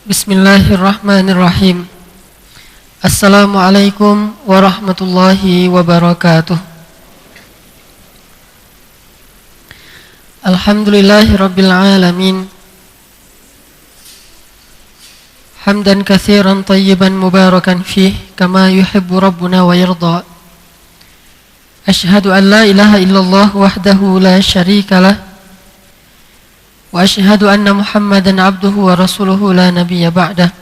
Bismillahirrahmanirrahim. Assalamualaikum warahmatullahi wabarakatuh. Alhamdulillahirabbil alamin. Hamdan katsiran tayyiban mubarakan fih kama yuhibbu rabbuna wa yarda. Asyhadu an la ilaha illallah wahdahu la syarikalah. Wa asyhadu anna Muhammadan abduhu wa rasuluhu la nabiyya ba'dah.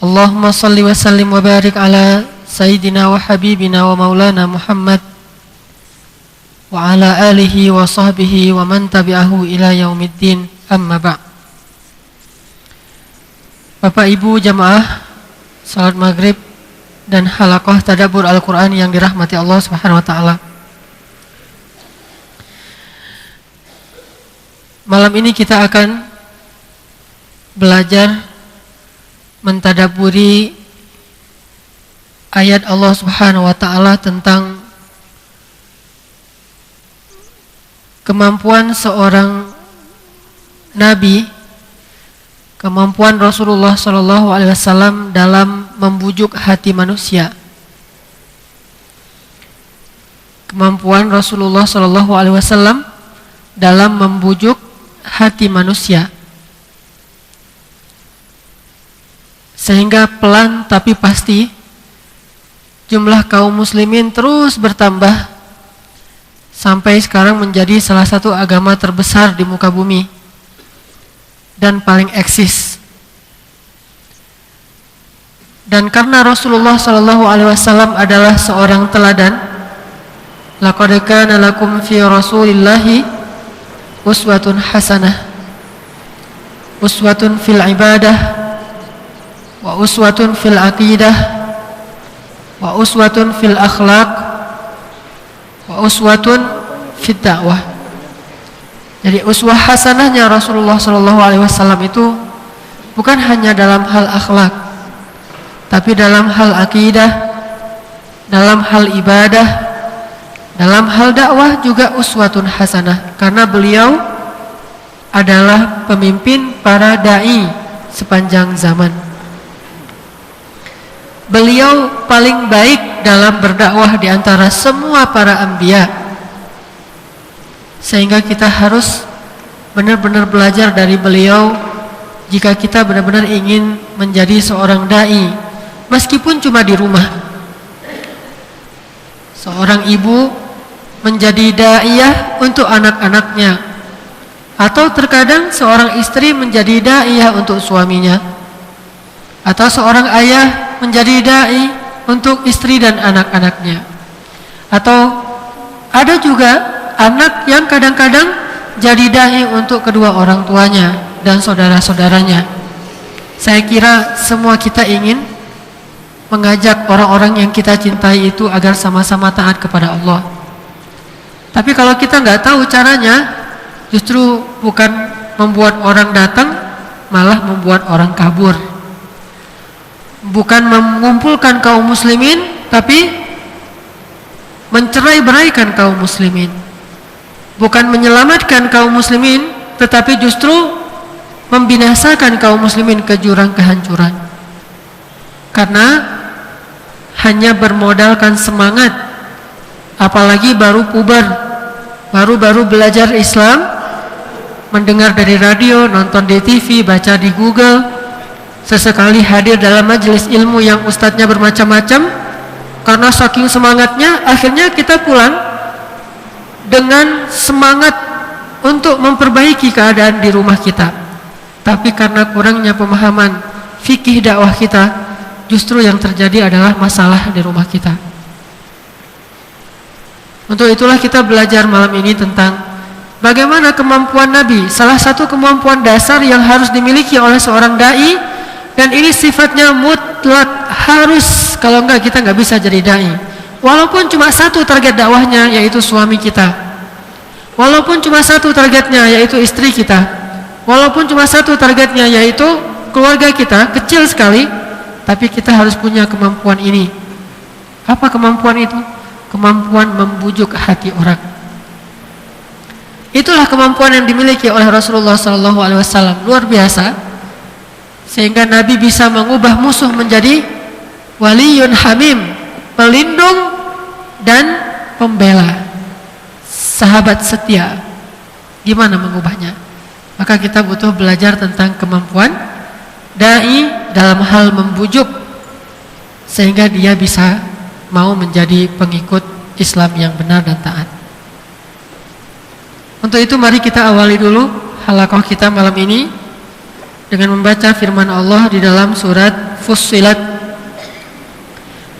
Allahumma salli wa sallim wa barik ala sayyidina wa habibina wa maulana Muhammad wa ala alihi wa sahbihi wa man tabi'ahu ila yaumiddin, amma ba'. Bapak Ibu jamaah salat maghrib dan halaqah tadabbur Al-Quran yang dirahmati Allah Subhanahu wa ta'ala. Malam ini kita akan belajar mentadabburi ayat Allah Subhanahu wa ta'ala tentang kemampuan seorang nabi, kemampuan Rasulullah SAW dalam membujuk hati manusia. Kemampuan Rasulullah SAW dalam membujuk hati manusia, sehingga pelan tapi pasti jumlah kaum muslimin terus bertambah sampai sekarang menjadi salah satu agama terbesar di muka bumi dan paling eksis. Dan karena Rasulullah SAW adalah seorang teladan, laqad kana lakum fi Rasulillahi uswatun hasanah, uswatun fil ibadah, wa uswatun fil aqidah, wa uswatun fil akhlaq, wa uswatun fit da'wah. Jadi uswah hasanahnya Rasulullah SAW itu bukan hanya dalam hal akhlak, tapi dalam hal aqidah, dalam hal ibadah, dalam hal dakwah juga uswatun hasanah, karena beliau adalah pemimpin para da'i sepanjang zaman. Beliau paling baik dalam berdakwah di antara semua para anbiya, sehingga kita harus benar-benar belajar dari beliau jika kita benar-benar ingin menjadi seorang da'i, meskipun cuma di rumah. Seorang ibu menjadi da'iyah untuk anak-anaknya, atau terkadang seorang istri menjadi da'iyah untuk suaminya, atau seorang ayah menjadi da'i untuk istri dan anak-anaknya, atau ada juga anak yang kadang-kadang jadi da'i untuk kedua orang tuanya dan saudara-saudaranya. Saya kira semua kita ingin mengajak orang-orang yang kita cintai itu agar sama-sama taat kepada Allah. Tapi kalau kita nggak tahu caranya, justru bukan membuat orang datang, malah membuat orang kabur. Bukan mengumpulkan kaum muslimin, tapi mencerai-beraikan kaum muslimin. Bukan menyelamatkan kaum muslimin, tetapi justru membinasakan kaum muslimin ke jurang kehancuran. Karena hanya bermodalkan semangat, apalagi baru puber, baru belajar Islam, mendengar dari radio, nonton di TV, baca di Google, sesekali hadir dalam majelis ilmu yang ustadznya bermacam-macam. Karena saking semangatnya, akhirnya kita pulang dengan semangat untuk memperbaiki keadaan di rumah kita. Tapi karena kurangnya pemahaman fikih dakwah kita, justru yang terjadi adalah masalah di rumah kita. Untuk itulah kita belajar malam ini tentang bagaimana kemampuan Nabi. Salah satu kemampuan dasar yang harus dimiliki oleh seorang da'i, dan ini sifatnya mutlak, harus, kalau enggak kita enggak bisa jadi da'i. Walaupun cuma satu target dakwahnya, yaitu suami kita. Walaupun cuma satu targetnya, yaitu istri kita. Walaupun cuma satu targetnya, yaitu keluarga kita, kecil sekali, tapi kita harus punya kemampuan ini. Apa kemampuan itu? Kemampuan membujuk hati orang. Itulah kemampuan yang dimiliki oleh Rasulullah SAW. Luar biasa. sehingga Nabi bisa mengubah musuh menjadi waliyun hamim, pelindung dan pembela, sahabat setia. Gimana mengubahnya? Maka kita butuh belajar tentang kemampuan dai dalam hal membujuk sehingga dia bisa mau menjadi pengikut Islam yang benar dan taat. Untuk itu mari kita awali dulu halaqah kita malam ini dengan membaca firman Allah di dalam surat Fussilat,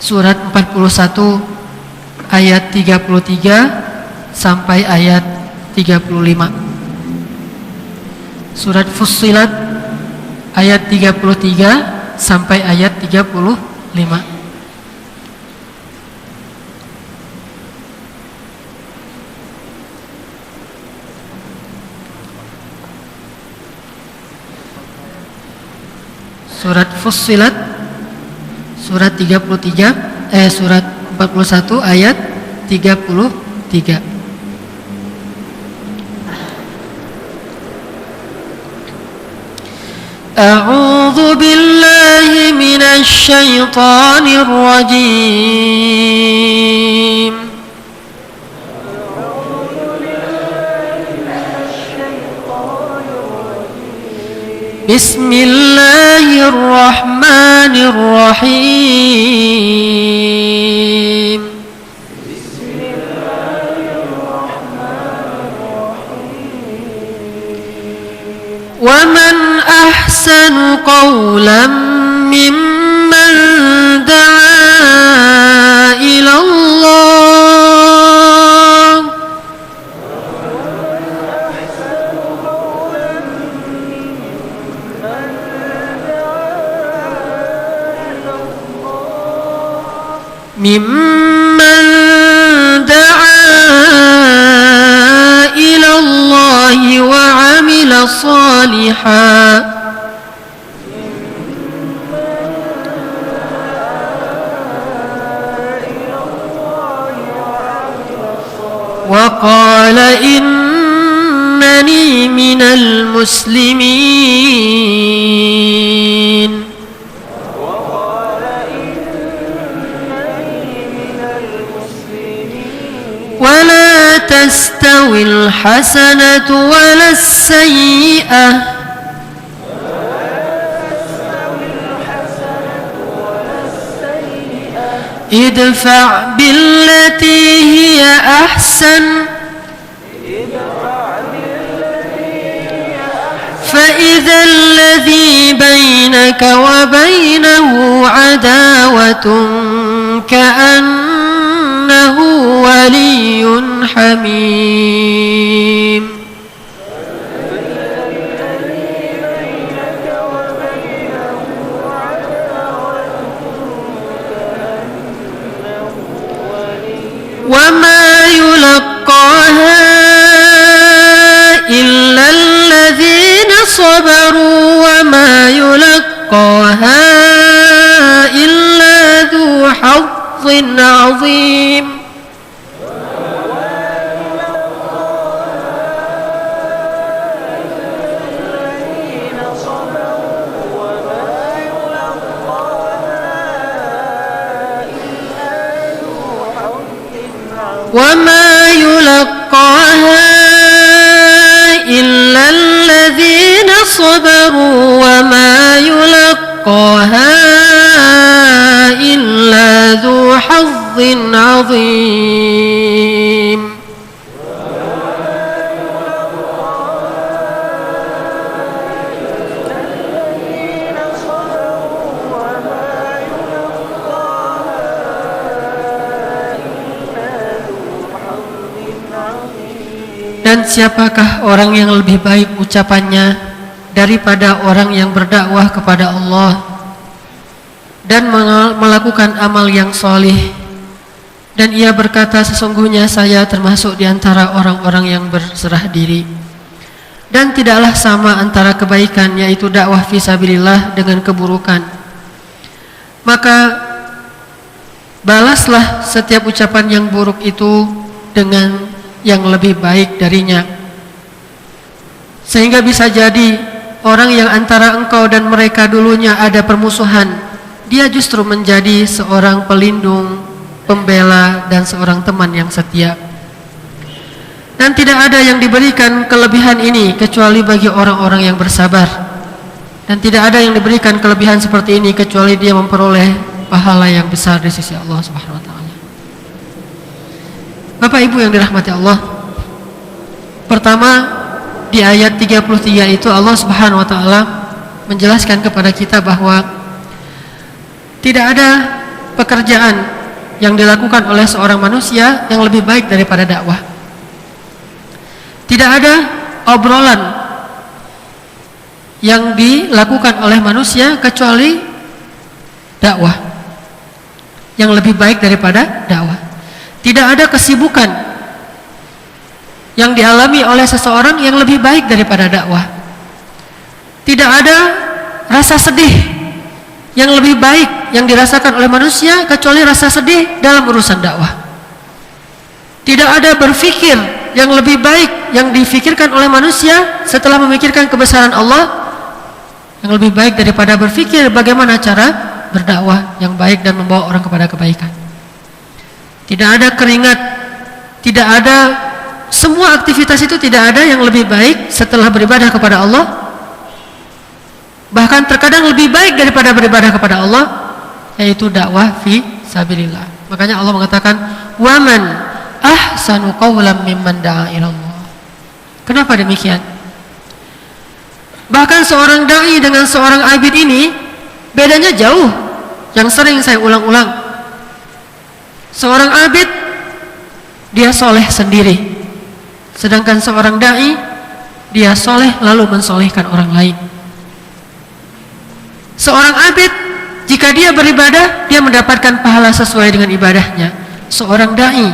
surat 41 ayat 33 sampai ayat 35. Surat Fussilat ayat 33 sampai ayat 35. Surat Fussilat surat 33 surat 41 ayat 33. A'udzu billahi minasy syaithanir rajim. Bismillahirrahmanirrahim. Wa man ahsanu qawlan mimman da'a ila Allah mimman da'a ila Allah wa 'amila salihan wa qala innani minal muslimin. ولا تستوي الحسنة ولا السيئة ادفع بالتي هي أحسن فإذا الذي بينك وبينه عداوة كأنه ولي حميم. وما يلقاها إلا الذين صبروا وما يلقاها إلا ذو حظ عظيم. وما يلقاها إلا الذين صبروا وما يلقاها إلا ذو حظ عظيم. Dan siapakah orang yang lebih baik ucapannya daripada orang yang berdakwah kepada Allah dan melakukan amal yang solih, dan ia berkata, sesungguhnya saya termasuk di antara orang-orang yang berserah diri. Dan tidaklah sama antara kebaikan, yaitu dakwah fisabilillah, dengan keburukan. Maka balaslah setiap ucapan yang buruk itu dengan yang lebih baik darinya, sehingga bisa jadi orang yang antara engkau dan mereka dulunya ada permusuhan, dia justru menjadi seorang pelindung, pembela, dan seorang teman yang setia. Dan tidak ada yang diberikan kelebihan ini kecuali bagi orang-orang yang bersabar. Dan tidak ada yang diberikan kelebihan seperti ini kecuali dia memperoleh pahala yang besar di sisi Allah Subhanahu wa taala. Bapak Ibu yang dirahmati Allah, pertama di ayat 33 itu Allah Subhanahu wa taala menjelaskan kepada kita bahwa tidak ada pekerjaan yang dilakukan oleh seorang manusia yang lebih baik daripada dakwah. Tidak ada obrolan yang dilakukan oleh manusia kecuali dakwah yang lebih baik daripada dakwah. Tidak ada kesibukan yang dialami oleh seseorang yang lebih baik daripada dakwah. Tidak ada rasa sedih yang lebih baik yang dirasakan oleh manusia kecuali rasa sedih dalam urusan dakwah. Tidak ada berfikir yang lebih baik yang difikirkan oleh manusia setelah memikirkan kebesaran Allah yang lebih baik daripada berfikir bagaimana cara berdakwah yang baik dan membawa orang kepada kebaikan. Tidak ada keringat, tidak ada, semua aktivitas itu tidak ada yang lebih baik setelah beribadah kepada Allah. Bahkan terkadang lebih baik daripada beribadah kepada Allah, yaitu dakwah fi sabilillah. Makanya Allah mengatakan, "Waman ahsanu qawlan mimman da'a ilallah." Kenapa demikian? Bahkan seorang dai dengan seorang abid ini bedanya jauh, yang sering saya ulang-ulang. Seorang abid dia soleh sendiri, sedangkan seorang dai dia soleh lalu mensolehkan orang lain. Seorang abid jika dia beribadah dia mendapatkan pahala sesuai dengan ibadahnya. Seorang dai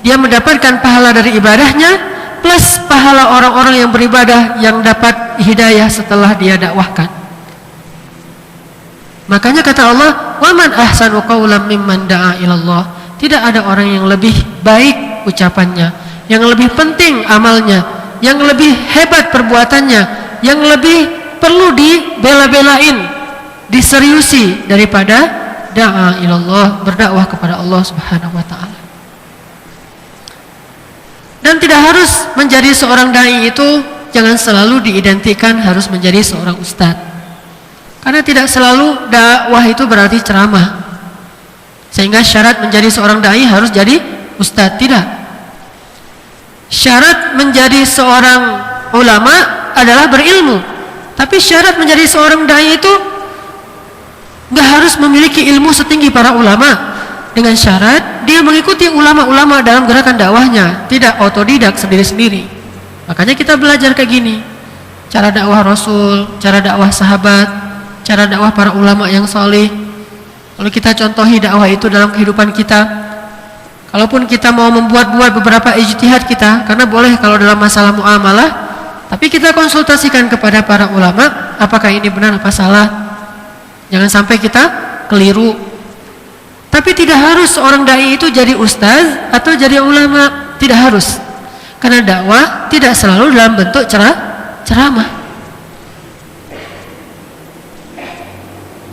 dia mendapatkan pahala dari ibadahnya plus pahala orang-orang yang beribadah yang dapat hidayah setelah dia dakwahkan. Makanya kata Allah, "Waman ahsanu qawlan mimman da'a ilallah." Tidak ada orang yang lebih baik ucapannya, yang lebih penting amalnya, yang lebih hebat perbuatannya, yang lebih perlu dibela-belain, diseriusi daripada da'a ilallah, berdakwah kepada Allah Subhanahu wa taala. Dan tidak harus menjadi seorang dai itu jangan selalu diidentikan harus menjadi seorang ustadz. Karena tidak selalu dakwah itu berarti ceramah. Sehingga syarat menjadi seorang dai harus jadi ustadz, tidak. Syarat menjadi seorang ulama adalah berilmu. Tapi syarat menjadi seorang dai itu nggak harus memiliki ilmu setinggi para ulama. Dengan syarat dia mengikuti ulama-ulama dalam gerakan dakwahnya, tidak otodidak sendiri-sendiri. Makanya kita belajar kayak gini, cara dakwah Rasul, cara dakwah sahabat, cara dakwah para ulama yang saleh. Kalau kita contohi dakwah itu dalam kehidupan kita, kalaupun kita mau membuat-buat beberapa ijtihad kita, karena boleh kalau dalam masalah muamalah, tapi kita konsultasikan kepada para ulama, apakah ini benar apa salah. Jangan sampai kita keliru. Tapi tidak harus seorang dai itu jadi ustaz atau jadi ulama, tidak harus. Karena dakwah tidak selalu dalam bentuk ceramah.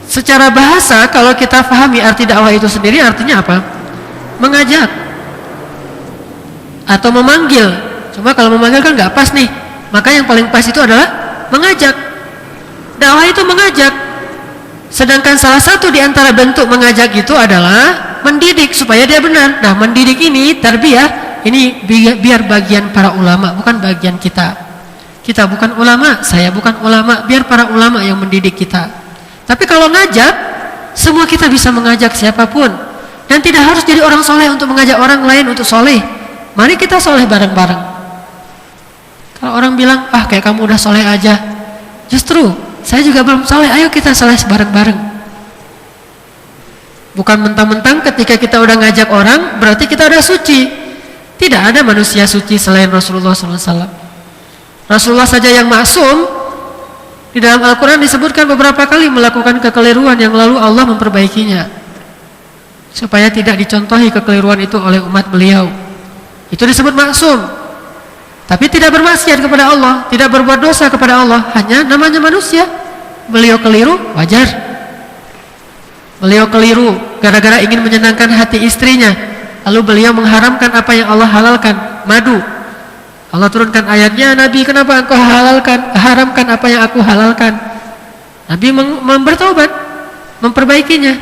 Secara bahasa kalau kita pahami arti dakwah itu sendiri artinya apa? Mengajak atau memanggil. Cuma kalau memanggil kan nggak pas nih. Maka yang paling pas itu adalah mengajak. Dakwah itu mengajak. Sedangkan salah satu di antara bentuk mengajak itu adalah mendidik supaya dia benar. Nah, mendidik ini tarbiyah, ini biar bagian para ulama, bukan bagian kita. Kita bukan ulama, saya bukan ulama, biar para ulama yang mendidik kita. Tapi kalau ngajak, semua kita bisa mengajak siapapun. Dan tidak harus jadi orang soleh untuk mengajak orang lain untuk soleh. Mari kita soleh bareng-bareng. Kalau orang bilang, ah kayak kamu udah soleh aja, justru saya juga belum soleh, ayo kita soleh bareng-bareng. Bukan mentang-mentang ketika kita udah ngajak orang berarti kita udah suci. Tidak ada manusia suci selain Rasulullah SAW. Rasulullah saja yang maksum. Di dalam Al-Quran disebutkan beberapa kali melakukan kekeliruan yang lalu Allah memperbaikinya supaya tidak dicontohi kekeliruan itu oleh umat beliau. Itu disebut maksum. Tapi tidak bermaksiat kepada Allah, tidak berbuat dosa kepada Allah, hanya namanya manusia. Beliau keliru, wajar. Beliau keliru gara-gara ingin menyenangkan hati istrinya, lalu beliau mengharamkan apa yang Allah halalkan, madu. Allah turunkan ayatnya, Nabi, kenapa engkau haramkan apa yang aku halalkan? Nabi bertobat, memperbaikinya.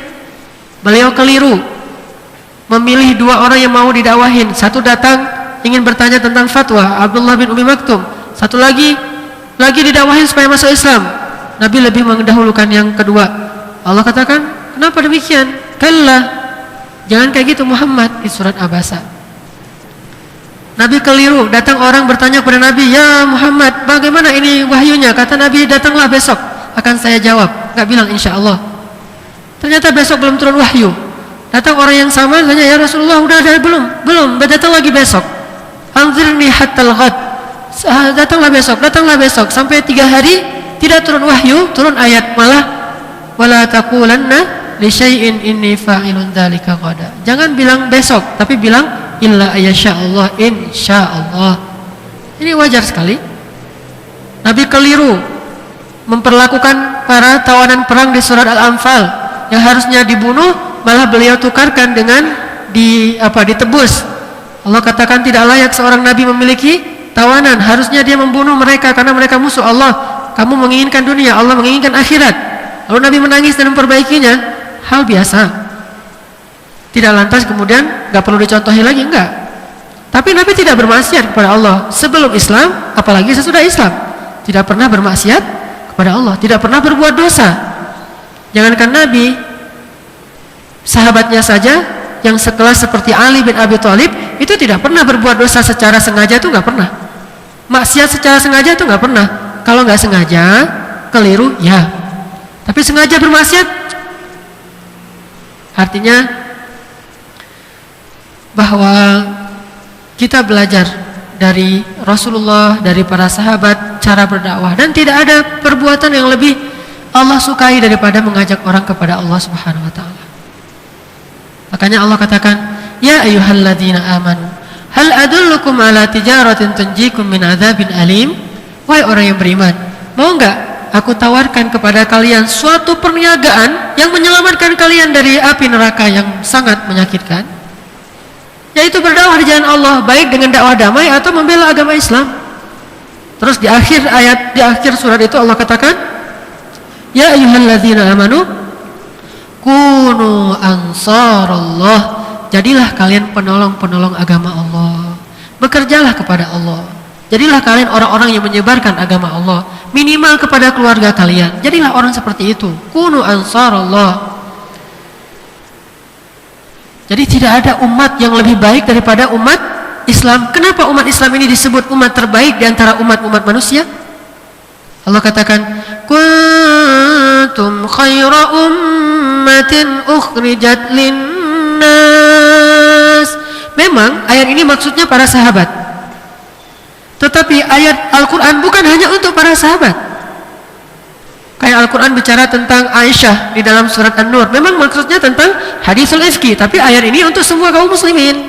Beliau keliru memilih dua orang yang mau didakwahin. Satu datang ingin bertanya tentang fatwa, Abdullah bin Umi Maktum. Satu lagi didakwahin supaya masuk Islam. Nabi lebih mendahulukan yang kedua. Allah katakan, kenapa demikian? Kalla, jangan kayak gitu Muhammad, di surat Abasa. Nabi keliru, datang orang bertanya kepada Nabi, ya Muhammad, bagaimana ini wahyunya? Kata Nabi, datanglah besok, akan saya jawab. Gak bilang insya Allah. Ternyata besok belum turun wahyu. Datang orang yang sama, tanya, ya Rasulullah, udah ada belum, datang lagi besok. Anzirni hattal ghad. Datanglah besok, sampai 3 hari tidak turun wahyu, turun ayat, malah wala taqulanna li syai'in inni fa'ilun dzalika ghada. Jangan bilang besok, tapi bilang illa ayyasha'allah, insyaallah. Ini wajar sekali. Nabi keliru memperlakukan para tawanan perang di surat Al-Anfal yang harusnya dibunuh, malah beliau tukarkan dengan ditebus. Allah katakan tidak layak seorang nabi memiliki tawanan, harusnya dia membunuh mereka karena mereka musuh Allah. Kamu menginginkan dunia, Allah menginginkan akhirat. Lalu Nabi menangis dan memperbaikinya. Hal biasa. Tidak lantas kemudian gak perlu dicontohi lagi, enggak. Tapi Nabi tidak bermaksiat kepada Allah sebelum Islam, apalagi sesudah Islam. Tidak pernah bermaksiat kepada Allah, tidak pernah berbuat dosa. Jangankan Nabi, sahabatnya saja yang sekelas seperti Ali bin Abi Thalib itu tidak pernah berbuat dosa secara sengaja, itu nggak pernah. Maksiat secara sengaja itu nggak pernah. Kalau nggak sengaja, keliru, ya. Tapi sengaja bermaksiat, artinya bahwa kita belajar dari Rasulullah, dari para sahabat, cara berdakwah, dan tidak ada perbuatan yang lebih Allah sukai daripada mengajak orang kepada Allah Subhanahu wa taala. Makanya Allah katakan, ya ayyuhalladzina amanu, hal adullukum ala tijaratin tunjikum min adzabin alim? Wahai orang yang beriman, mau enggak aku tawarkan kepada kalian suatu perniagaan yang menyelamatkan kalian dari api neraka yang sangat menyakitkan? Yaitu berdakwah di jalan Allah, baik dengan dakwah damai atau membela agama Islam. Terus di akhir surat itu Allah katakan, ya ayyuhalladzina amanu kunu ansarallah, jadilah kalian penolong-penolong agama Allah. Bekerjalah kepada Allah. Jadilah kalian orang-orang yang menyebarkan agama Allah. Minimal kepada keluarga kalian. Jadilah orang seperti itu. Kunu ansarallah. Jadi tidak ada umat yang lebih baik daripada umat Islam. Kenapa umat Islam ini disebut umat terbaik di antara umat-umat manusia? Allah katakan, kuntum khaira ummatin ukhrijat linnas. Memang ayat ini maksudnya para sahabat. Tetapi ayat Al-Quran bukan hanya untuk para sahabat. Kayak Al-Quran bicara tentang Aisyah di dalam surat An-Nur, memang maksudnya tentang hadisul ifki, tapi ayat ini untuk semua kaum muslimin.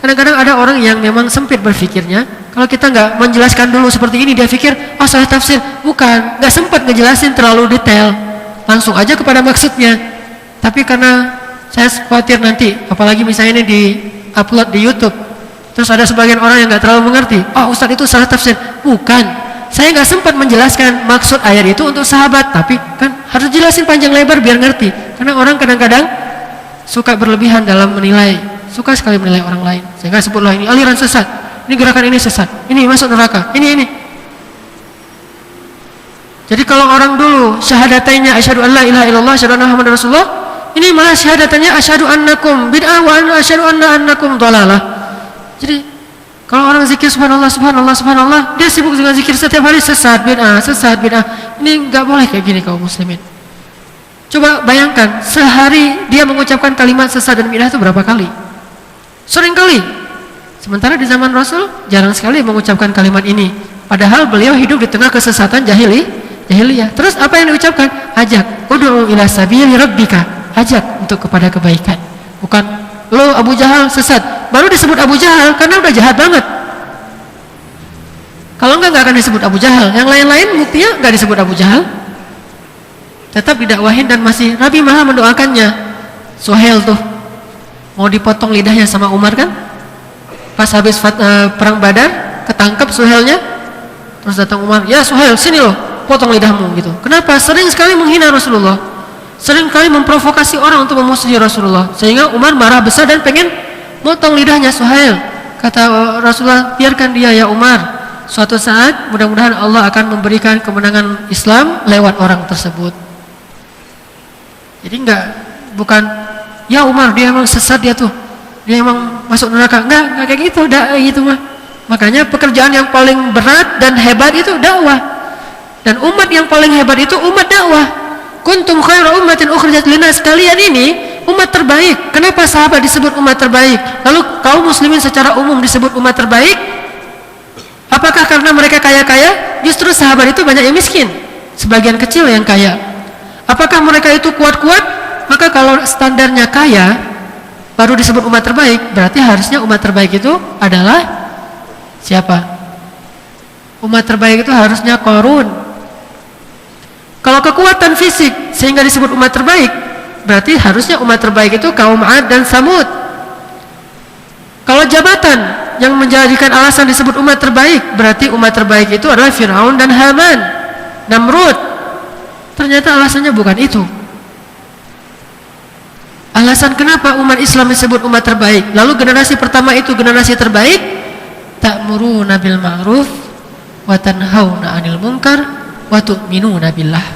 Kadang-kadang ada orang yang memang sempit berfikirnya. Kalau kita nggak menjelaskan dulu seperti ini, dia pikir, oh salah tafsir. Bukan, nggak sempat ngejelasin terlalu detail, langsung aja kepada maksudnya. Tapi karena saya khawatir nanti, apalagi misalnya ini di upload di YouTube, terus ada sebagian orang yang nggak terlalu mengerti, oh Ustadz itu salah tafsir. Bukan, saya nggak sempat menjelaskan maksud ayat itu untuk sahabat, tapi kan harus jelasin panjang lebar biar ngerti. Karena orang kadang-kadang suka berlebihan dalam menilai, suka sekali menilai orang lain. Sehingga sebutlah ini aliran sesat, ini gerakan ini sesat, ini masuk neraka, ini. Jadi kalau orang dulu syahadatannya asyhadu an la ilaha illallah, asyhadu anna muhammadar rasulullah, ini malah syahadatannya asyhadu annakum bid'ah wa asyhadu annakum dhalalah. Jadi kalau orang zikir subhanallah, subhanallah, subhanallah, dia sibuk dengan zikir setiap hari, sesat bid'ah, sesat bid'ah. Ini nggak boleh kayak gini kaum muslimin. Coba bayangkan, sehari dia mengucapkan kalimat sesat dan bid'ah itu berapa kali? Sering kali. Sementara di zaman Rasul jarang sekali mengucapkan kalimat ini. Padahal beliau hidup di tengah kesesatan jahiliyah. Terus apa yang diucapkan? Ajak, ud'u ila sabili rabbika, ajak untuk kepada kebaikan. Bukan lo Abu Jahal sesat, baru disebut Abu Jahal karena udah jahat banget. nggak akan disebut Abu Jahal. Yang lain-lain buktinya nggak disebut Abu Jahal. Tetap didakwahin dan masih Nabi malah mendoakannya. Suhail tuh mau dipotong lidahnya sama Umar kan? Pas habis perang Badar, ketangkep Suhailnya. Terus datang Umar, ya Suhail sini loh, potong lidahmu gitu. Kenapa? Sering sekali menghina Rasulullah, sering kali memprovokasi orang untuk memusuhi Rasulullah, sehingga Umar marah besar dan pengen motong lidahnya Suhail. Kata Rasulullah, biarkan dia ya Umar, suatu saat mudah-mudahan Allah akan memberikan kemenangan Islam lewat orang tersebut. Jadi bukan ya Umar dia emang sesat dia tuh, dia emang masuk neraka, enggak kayak gitu, gitu mah. Makanya pekerjaan yang paling berat dan hebat itu dakwah, dan umat yang paling hebat itu umat dakwah. Kuntum khaira ummatin ukhrijat linnas, kalian ini umat terbaik. Kenapa sahabat disebut umat terbaik? Lalu kaum muslimin secara umum disebut umat terbaik? Apakah karena mereka kaya-kaya? Justru sahabat itu banyak yang miskin, sebagian kecil yang kaya. Apakah mereka itu kuat-kuat? Maka kalau standarnya kaya baru disebut umat terbaik, berarti harusnya umat terbaik itu adalah siapa? Umat terbaik itu harusnya Qarun. Kalau kekuatan fisik sehingga disebut umat terbaik, berarti harusnya umat terbaik itu kaum 'Ad dan Samud. Kalau jabatan yang menjadikan alasan disebut umat terbaik, berarti umat terbaik itu adalah Firaun dan Haman, Namrud. Ternyata alasannya bukan itu. Alasan kenapa umat Islam disebut umat terbaik, lalu generasi pertama itu generasi terbaik, ta'muruna bil ma'ruf wa tanhauna 'anil munkar wa tu'minuna billah.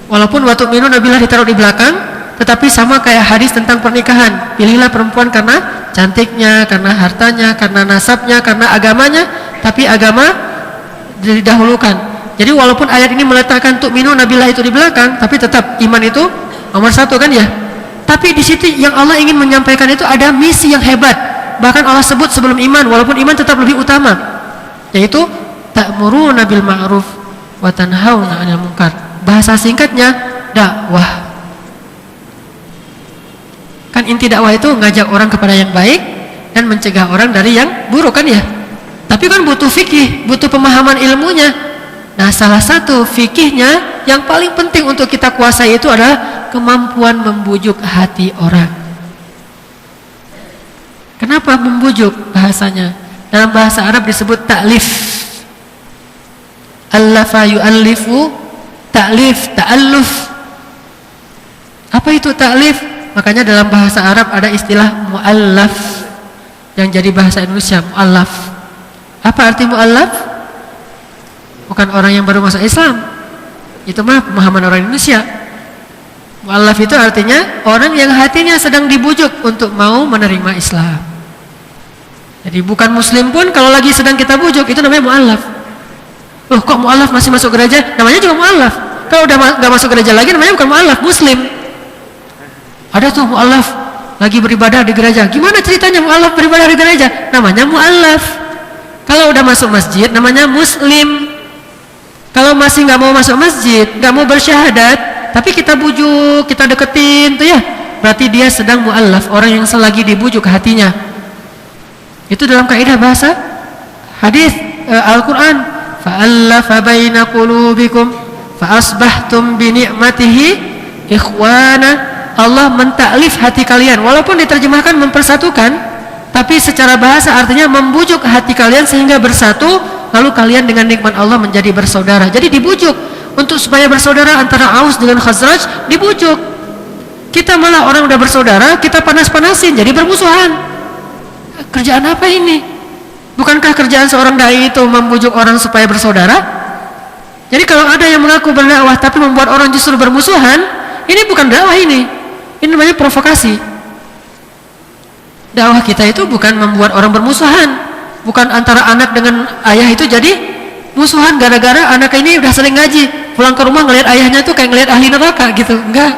Walaupun wa tu'minuna billah ditaruh di belakang, tetapi sama kayak hadis tentang pernikahan. Pilihlah perempuan karena cantiknya, karena hartanya, karena nasabnya, karena agamanya, tapi agama didahulukan. Jadi walaupun ayat ini meletakkan tu'minuna billah itu di belakang, tapi tetap iman itu nomor satu kan ya. Tapi di situ yang Allah ingin menyampaikan itu ada misi yang hebat. Bahkan Allah sebut sebelum iman, walaupun iman tetap lebih utama, yaitu ta'muruna bil ma'ruf wa tanhauna 'anil munkar. Bahasa singkatnya dakwah. Kan inti dakwah itu ngajak orang kepada yang baik dan mencegah orang dari yang buruk kan ya. Tapi kan butuh fikih, butuh pemahaman ilmunya. Nah, salah satu fikihnya yang paling penting untuk kita kuasai itu adalah kemampuan membujuk hati orang. Kenapa membujuk bahasanya? Dalam bahasa Arab disebut ta'lif. Allafa yu'allifu, ta'lif, ta'alluf. Apa itu ta'lif? Makanya dalam bahasa Arab ada istilah mu'allaf yang jadi bahasa Indonesia mu'allaf. Apa arti mu'allaf? Bukan orang yang baru masuk Islam. Itu mah pemahaman orang Indonesia. Mu'allaf itu artinya orang yang hatinya sedang dibujuk untuk mau menerima Islam. Jadi bukan muslim pun kalau lagi sedang kita bujuk itu namanya mu'allaf. Loh kok mu'allaf masih masuk gereja? Namanya juga mu'allaf. Kalau udah gak masuk gereja lagi namanya bukan mu'allaf, muslim. Ada tuh mu'allaf lagi beribadah di gereja. Gimana ceritanya mu'allaf beribadah di gereja? Namanya mu'allaf. Kalau udah masuk masjid namanya muslim. Kalau masih nggak mau masuk masjid, nggak mau bersyahadat, tapi kita bujuk, kita deketin tuh ya, berarti dia sedang mu'allaf, orang yang selagi dibujuk hatinya. Itu dalam kaidah bahasa hadis Al-Quran. Fa'allafa baina qulubikum fa'asbahtum bi ni'matihi ikhwana. Allah mentaklif hati kalian. Walaupun diterjemahkan mempersatukan, tapi secara bahasa artinya membujuk hati kalian sehingga bersatu. Lalu kalian dengan nikmat Allah menjadi bersaudara. Jadi dibujuk untuk supaya bersaudara antara Aus dengan Khazraj, dibujuk. Kita malah orang udah bersaudara, kita panas-panasin jadi bermusuhan. Kerjaan apa ini? Bukankah kerjaan seorang dai itu membujuk orang supaya bersaudara? Jadi kalau ada yang mengaku berdakwah tapi membuat orang justru bermusuhan, ini bukan dakwah ini. Ini namanya provokasi. Dakwah kita itu bukan membuat orang bermusuhan. Bukan antara anak dengan ayah itu jadi musuhan gara-gara anak ini udah sering ngaji, pulang ke rumah ngelihat ayahnya tuh kayak ngelihat ahli neraka gitu. Enggak,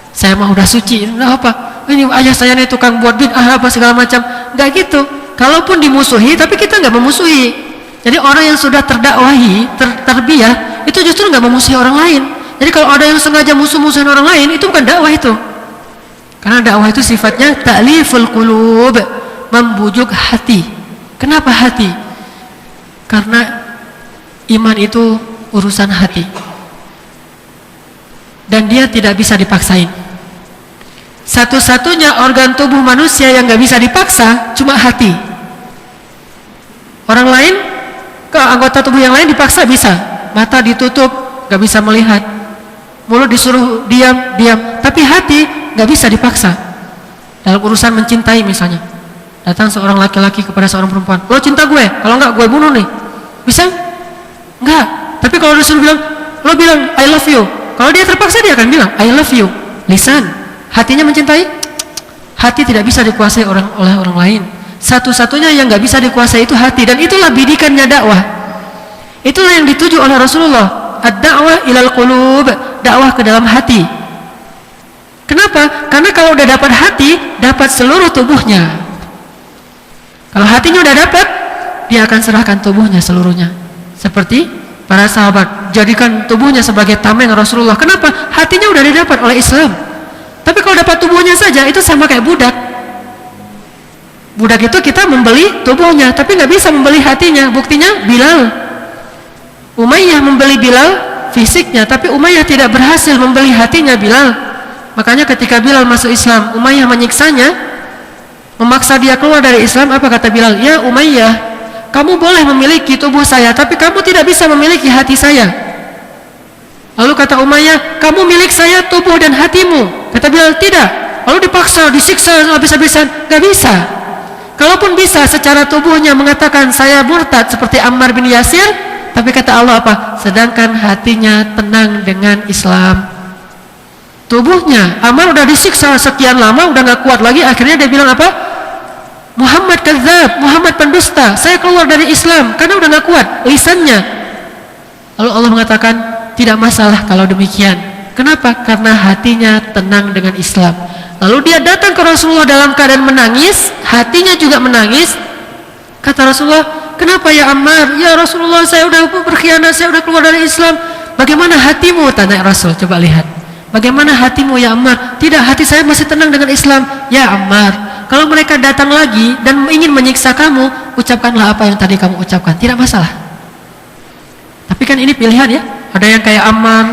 saya mah udah suci, enggak apa, ini ayah saya nih tukang buat bid'ah apa segala macam. Enggak gitu. Kalaupun dimusuhi tapi kita enggak memusuhi. Jadi orang yang sudah terdakwahi, terbiah itu justru enggak memusuhi orang lain. Jadi kalau ada yang sengaja musuh-musuhin orang lain, itu bukan dakwah itu. Karena dakwah itu sifatnya ta'liful qulub, membujuk hati. Kenapa hati? Karena iman itu urusan hati. Dan dia tidak bisa dipaksain. Satu-satunya organ tubuh manusia yang gak bisa dipaksa cuma hati. Orang lain, ke anggota tubuh yang lain dipaksa bisa. Mata ditutup, gak bisa melihat. Mulut disuruh diam, diam. Tapi hati gak bisa dipaksa. Dalam urusan mencintai misalnya, datang seorang laki-laki kepada seorang perempuan, lo cinta gue, kalau enggak gue bunuh nih. Bisa? Enggak. Tapi kalau disuruh bilang, lo bilang I love you. Kalau dia terpaksa dia akan bilang I love you. Lisan. Hatinya mencintai? Hati tidak bisa dikuasai oleh orang lain. Satu-satunya yang gak bisa dikuasai itu hati. Dan itulah bidikannya dakwah. Itulah yang dituju oleh Rasulullah. Ad-da'wah ilal qulub. Dakwah ke dalam hati. Kenapa? Karena kalau udah dapat hati, dapat seluruh tubuhnya. Kalau hatinya udah dapat, dia akan serahkan tubuhnya seluruhnya. Seperti para sahabat, jadikan tubuhnya sebagai tameng Rasulullah. Kenapa? Hatinya udah didapat oleh Islam. Tapi kalau dapat tubuhnya saja, itu sama kayak budak. Budak itu kita membeli tubuhnya, tapi nggak bisa membeli hatinya. Buktinya Bilal. Umayyah membeli Bilal fisiknya, tapi Umayyah tidak berhasil membeli hatinya Bilal. Makanya ketika Bilal masuk Islam, Umayyah menyiksanya, memaksa dia keluar dari Islam. Apa kata Bilal? Ya Umayyah, kamu boleh memiliki tubuh saya, tapi kamu tidak bisa memiliki hati saya. Lalu kata Umayyah, kamu milik saya tubuh dan hatimu. Kata Bilal, tidak. Lalu dipaksa, disiksa habis-habisan. Gak bisa. Kalaupun bisa secara tubuhnya mengatakan saya murtad seperti Ammar bin Yasir, tapi kata Allah apa? Sedangkan hatinya tenang dengan Islam. Tubuhnya, Ammar udah disiksa sekian lama, udah gak kuat lagi. Akhirnya dia bilang apa? Muhammad kadzab, Muhammad pendusta, saya keluar dari Islam karena udah gak kuat lisannya. Lalu Allah mengatakan tidak masalah kalau demikian. Kenapa? Karena hatinya tenang dengan Islam. Lalu dia datang ke Rasulullah dalam keadaan menangis, hatinya juga menangis. Kata Rasulullah, kenapa ya Ammar? Ya Rasulullah, saya udah berkhianat, saya udah keluar dari Islam. Bagaimana hatimu? Tanya Rasul, coba lihat. Bagaimana hatimu ya Ammar? Tidak, hati saya masih tenang dengan Islam. Ya Ammar, kalau mereka datang lagi dan ingin menyiksa kamu, ucapkanlah apa yang tadi kamu ucapkan, tidak masalah. Tapi kan ini pilihan ya. Ada yang kayak Ammar,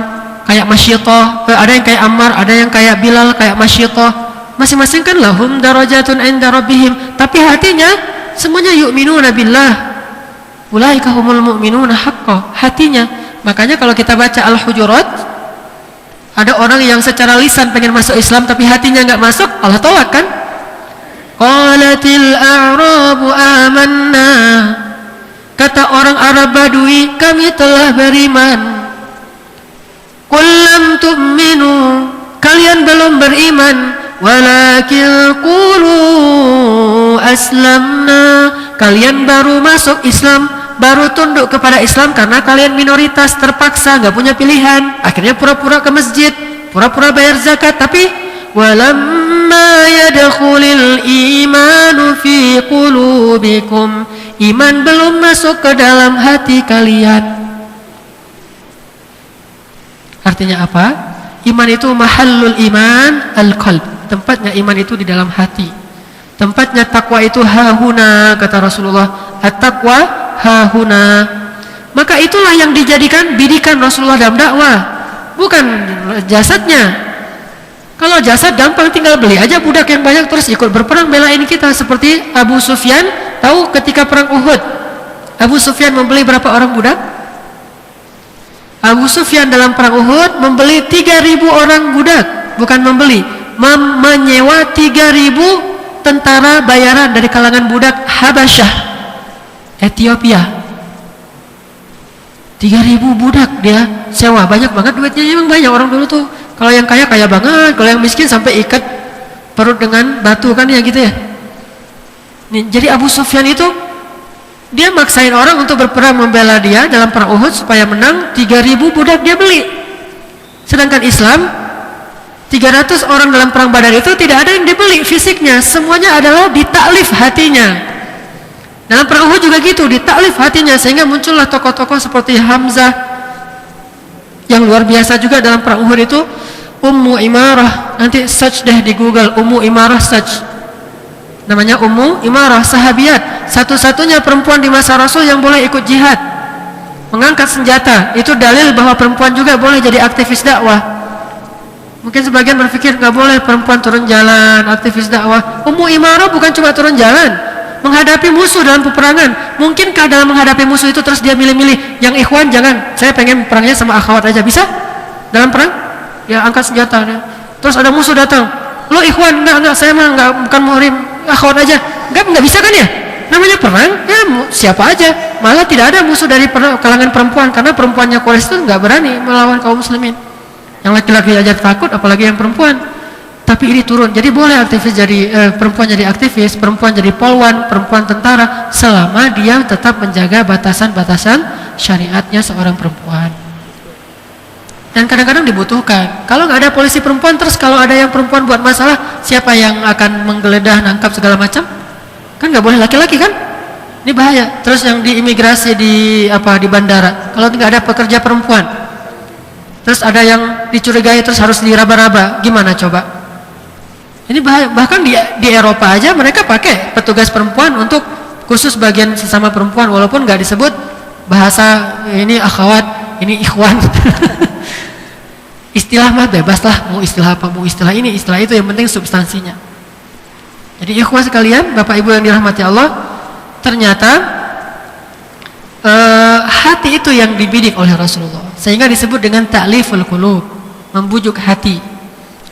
kayak Masyitah, ada yang kayak Ammar, ada yang kayak Bilal, kayak Masyitah. Masing-masing kan lahum darajatun inda rabbihim. Tapi hatinya semuanya yu'minuna billah. Ulaika humul mu'minuna haqqan. Hatinya. Makanya kalau kita baca Al-Hujurat, ada orang yang secara lisan pengen masuk Islam tapi hatinya enggak masuk, Allah tolak kan? Qalatil a'rabu amanna. Kata orang Arab Badui, kami telah beriman. Qul lam tu'minu, kalian belum beriman, walakin qulu aslamna, kalian baru masuk Islam, baru tunduk kepada Islam karena kalian minoritas, terpaksa, nggak punya pilihan. Akhirnya pura-pura ke masjid, pura-pura bayar zakat, tapi walamma yadkhulil imanu fi qulubikum, iman belum masuk ke dalam hati kalian. Artinya apa? Iman itu mahallul iman al-qalb. Tempatnya iman itu di dalam hati. Tempatnya takwa itu hahuna, kata Rasulullah. At-taqwa hahuna. Maka itulah yang dijadikan bidikan Rasulullah dalam dakwah, bukan jasadnya. Kalau jasad gampang, tinggal beli aja budak yang banyak terus ikut berperang belain kita. Seperti Abu Sufyan, tahu ketika perang Uhud, Abu Sufyan membeli berapa orang budak? Abu Sufyan dalam perang Uhud membeli 3.000 orang budak. Bukan membeli, menyewa 3.000 tentara bayaran dari kalangan budak Habasyah, Ethiopia. 3.000 budak dia sewa. Banyak banget duitnya, memang banyak orang dulu tuh. Kalau yang kaya, kaya banget. Kalau yang miskin sampai ikat perut dengan batu kan ya gitu ya. Nih, jadi Abu Sufyan itu dia maksain orang untuk berperang membela dia dalam perang Uhud supaya menang. 3.000 budak dia beli. Sedangkan Islam 300 orang dalam perang Badar itu tidak ada yang dibeli fisiknya, semuanya adalah ditaklif hatinya. Dalam perang Uhud juga gitu, ditaklif hatinya, sehingga muncullah tokoh-tokoh seperti Hamzah. Yang luar biasa juga dalam perang Uhud itu Ummu Imarah. Nanti search deh di Google, Ummu Imarah search. Namanya Ummu Imarah, sahabiat. satu-satunya perempuan di masa Rasul yang boleh ikut jihad, mengangkat senjata. Itu dalil bahwa perempuan juga boleh jadi aktivis dakwah. Mungkin sebagian berpikir nggak boleh perempuan turun jalan, aktivis dakwah. Ummu Imarah bukan cuma turun jalan, menghadapi musuh dalam peperangan. Mungkinkah dalam menghadapi musuh itu terus dia milih-milih, yang ikhwan jangan, saya pengen perangnya sama akhwat aja, bisa? Dalam perang ya angkat senjata, terus ada musuh datang, lo ikhwan, enggak, saya mah enggak, bukan muhrim, akhwat aja, enggak bisa kan ya? Namanya perang, ya siapa aja. Malah tidak ada musuh dari kalangan perempuan, karena perempuannya Quraisy itu enggak berani melawan kaum muslimin. Yang laki-laki aja takut, apalagi yang perempuan. Tapi ini turun, jadi boleh aktivis jadi perempuan jadi aktivis, perempuan jadi polwan, perempuan tentara, selama dia tetap menjaga batasan-batasan syariatnya seorang perempuan. Dan kadang-kadang dibutuhkan. Kalau nggak ada polisi perempuan, terus kalau ada yang perempuan buat masalah, siapa yang akan menggeledah, nangkap segala macam? Kan nggak boleh laki-laki kan? Ini bahaya. Terus yang di imigrasi di bandara, kalau nggak ada pekerja perempuan, terus ada yang dicurigai terus harus diraba-raba, gimana coba? Ini bahaya. Bahkan di Eropa aja mereka pakai petugas perempuan untuk khusus bagian sesama perempuan, walaupun nggak disebut bahasa ini akhwat, ini ikhwan. Istilah mah bebas lah, mau istilah apa, mau istilah ini, istilah itu, yang penting substansinya. Jadi ikhwah sekalian, Bapak Ibu yang dirahmati Allah, ternyata hati itu yang dibidik oleh Rasulullah, sehingga disebut dengan ta'liful qulub, membujuk hati.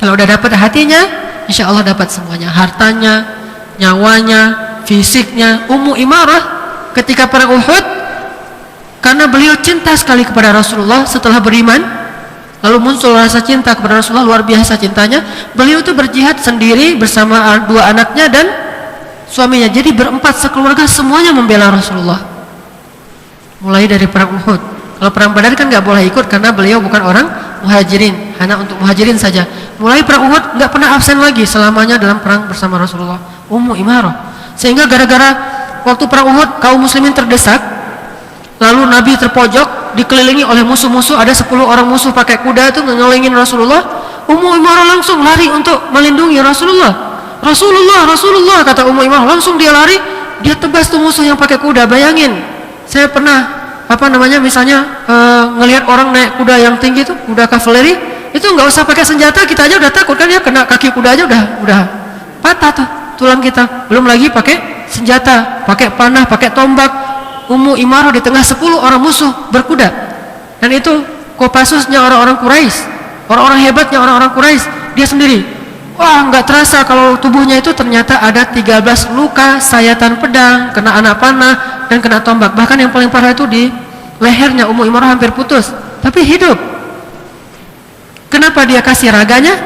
Kalau udah dapat hatinya, insya Allah dapat semuanya, hartanya, nyawanya, fisiknya. Ummu Imarah ketika perang Uhud, karena beliau cinta sekali kepada Rasulullah setelah beriman, lalu muncul rasa cinta kepada Rasulullah, luar biasa cintanya. Beliau itu berjihad sendiri bersama dua anaknya dan suaminya. Jadi berempat sekeluarga semuanya membela Rasulullah. Mulai dari perang Uhud. Kalau perang Badar kan nggak boleh ikut karena beliau bukan orang muhajirin, hanya untuk muhajirin saja. Mulai perang Uhud nggak pernah absen lagi, selamanya dalam perang bersama Rasulullah. Ummu Imarah. Sehingga gara-gara waktu perang Uhud kaum muslimin terdesak, lalu Nabi terpojok, dikelilingi oleh musuh-musuh, ada 10 orang musuh pakai kuda itu ngelilingin Rasulullah. Ummu Imarah langsung lari untuk melindungi Rasulullah. Rasulullah, kata Ummu Imarah, langsung dia lari, dia tebas tuh musuh yang pakai kuda. Bayangin, saya pernah misalnya ngelihat orang naik kuda yang tinggi tuh, kuda kavaleri, itu nggak usah pakai senjata, kita aja udah takut kan ya, kena kaki kuda aja udah patah tuh tulang kita, belum lagi pakai senjata, pakai panah, pakai tombak. Ummu Imarah di tengah 10 orang musuh berkuda, dan itu Kopassusnya orang-orang Quraisy, orang-orang hebatnya orang-orang Quraisy. Dia sendiri, wah, nggak terasa kalau tubuhnya itu ternyata ada 13 luka sayatan pedang, kena anak panah dan kena tombak. Bahkan yang paling parah itu di lehernya Ummu Imarah hampir putus, tapi hidup. Kenapa dia kasih raganya?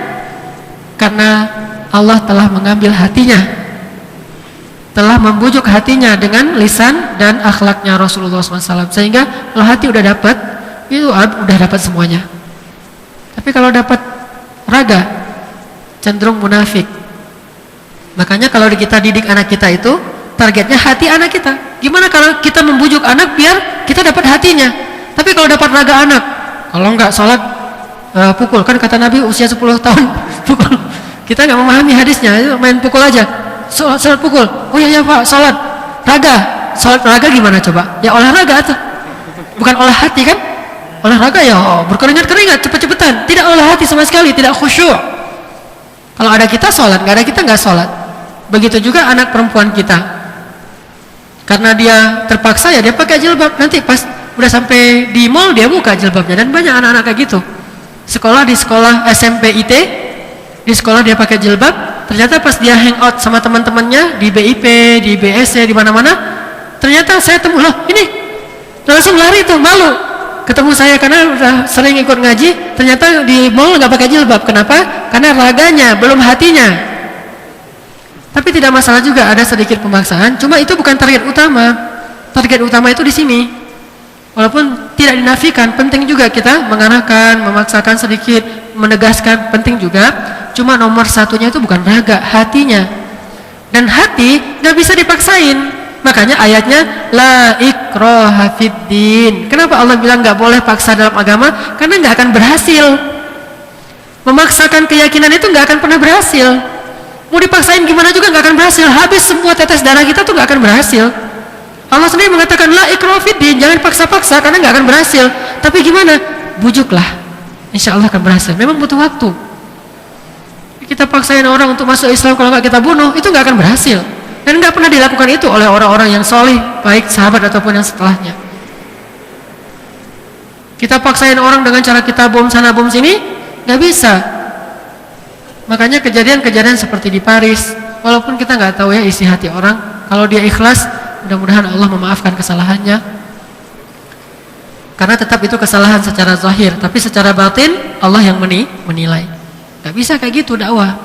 Karena Allah telah mengambil hatinya, telah membujuk hatinya dengan lisan dan akhlaknya Rasulullah SAW, sehingga kalau hati udah dapat, itu udah dapat semuanya. Tapi kalau dapat raga, cenderung munafik. Makanya kalau kita didik anak kita itu, targetnya hati anak kita. Gimana kalau kita membujuk anak biar kita dapat hatinya? Tapi kalau dapat raga anak, kalau nggak sholat, pukul. Kan kata Nabi usia 10 tahun pukul. Kita nggak memahami hadisnya, main pukul aja. Sholat pukul, oh iya Pak, sholat raga gimana coba? Ya olahraga tuh, bukan olah hati kan? Olahraga ya berkeringat-keringat, cepet-cepetan, tidak olah hati sama sekali, tidak khusyuk. Kalau ada kita sholat, nggak ada kita nggak sholat. Begitu juga anak perempuan kita, karena dia terpaksa ya dia pakai jilbab, nanti pas udah sampai di mall dia buka jilbabnya, dan banyak anak-anak kayak gitu. Di sekolah SMP IT, di sekolah dia pakai jilbab. Ternyata pas dia hangout sama teman-temannya di BIP, di BSC, di mana-mana, ternyata saya temu, loh ini, langsung lari tuh, malu ketemu saya karena udah sering ikut ngaji. Ternyata di mall nggak pakai jilbab. Kenapa? Karena raganya, belum hatinya. Tapi tidak masalah juga, ada sedikit pemaksaan. Cuma itu bukan target utama. Target utama itu di sini. Walaupun tidak dinafikan, penting juga kita mengarahkan, memaksakan sedikit, menegaskan, penting juga. Cuma nomor satunya itu bukan raga, hatinya. Dan hati nggak bisa dipaksain. Makanya ayatnya la ikraha fiddin. Kenapa Allah bilang nggak boleh paksa dalam agama? Karena nggak akan berhasil. Memaksakan keyakinan itu nggak akan pernah berhasil. Mau dipaksain gimana juga nggak akan berhasil. Habis semua tetes darah kita tuh nggak akan berhasil. Allah sendiri mengatakan la ikraha fiddin, jangan paksa-paksa karena nggak akan berhasil. Tapi gimana? Bujuklah, insya Allah akan berhasil. Memang butuh waktu. Kita paksain orang untuk masuk Islam, kalau nggak kita bunuh, itu nggak akan berhasil. Dan nggak pernah dilakukan itu oleh orang-orang yang soleh, baik sahabat ataupun yang setelahnya. Kita paksain orang dengan cara kita bom sana bom sini, nggak bisa. Makanya kejadian-kejadian seperti di Paris, walaupun kita nggak tahu ya isi hati orang, kalau dia ikhlas, mudah-mudahan Allah memaafkan kesalahannya. Karena tetap itu kesalahan secara zahir, tapi secara batin Allah yang menilai. Gak bisa kayak gitu dakwah.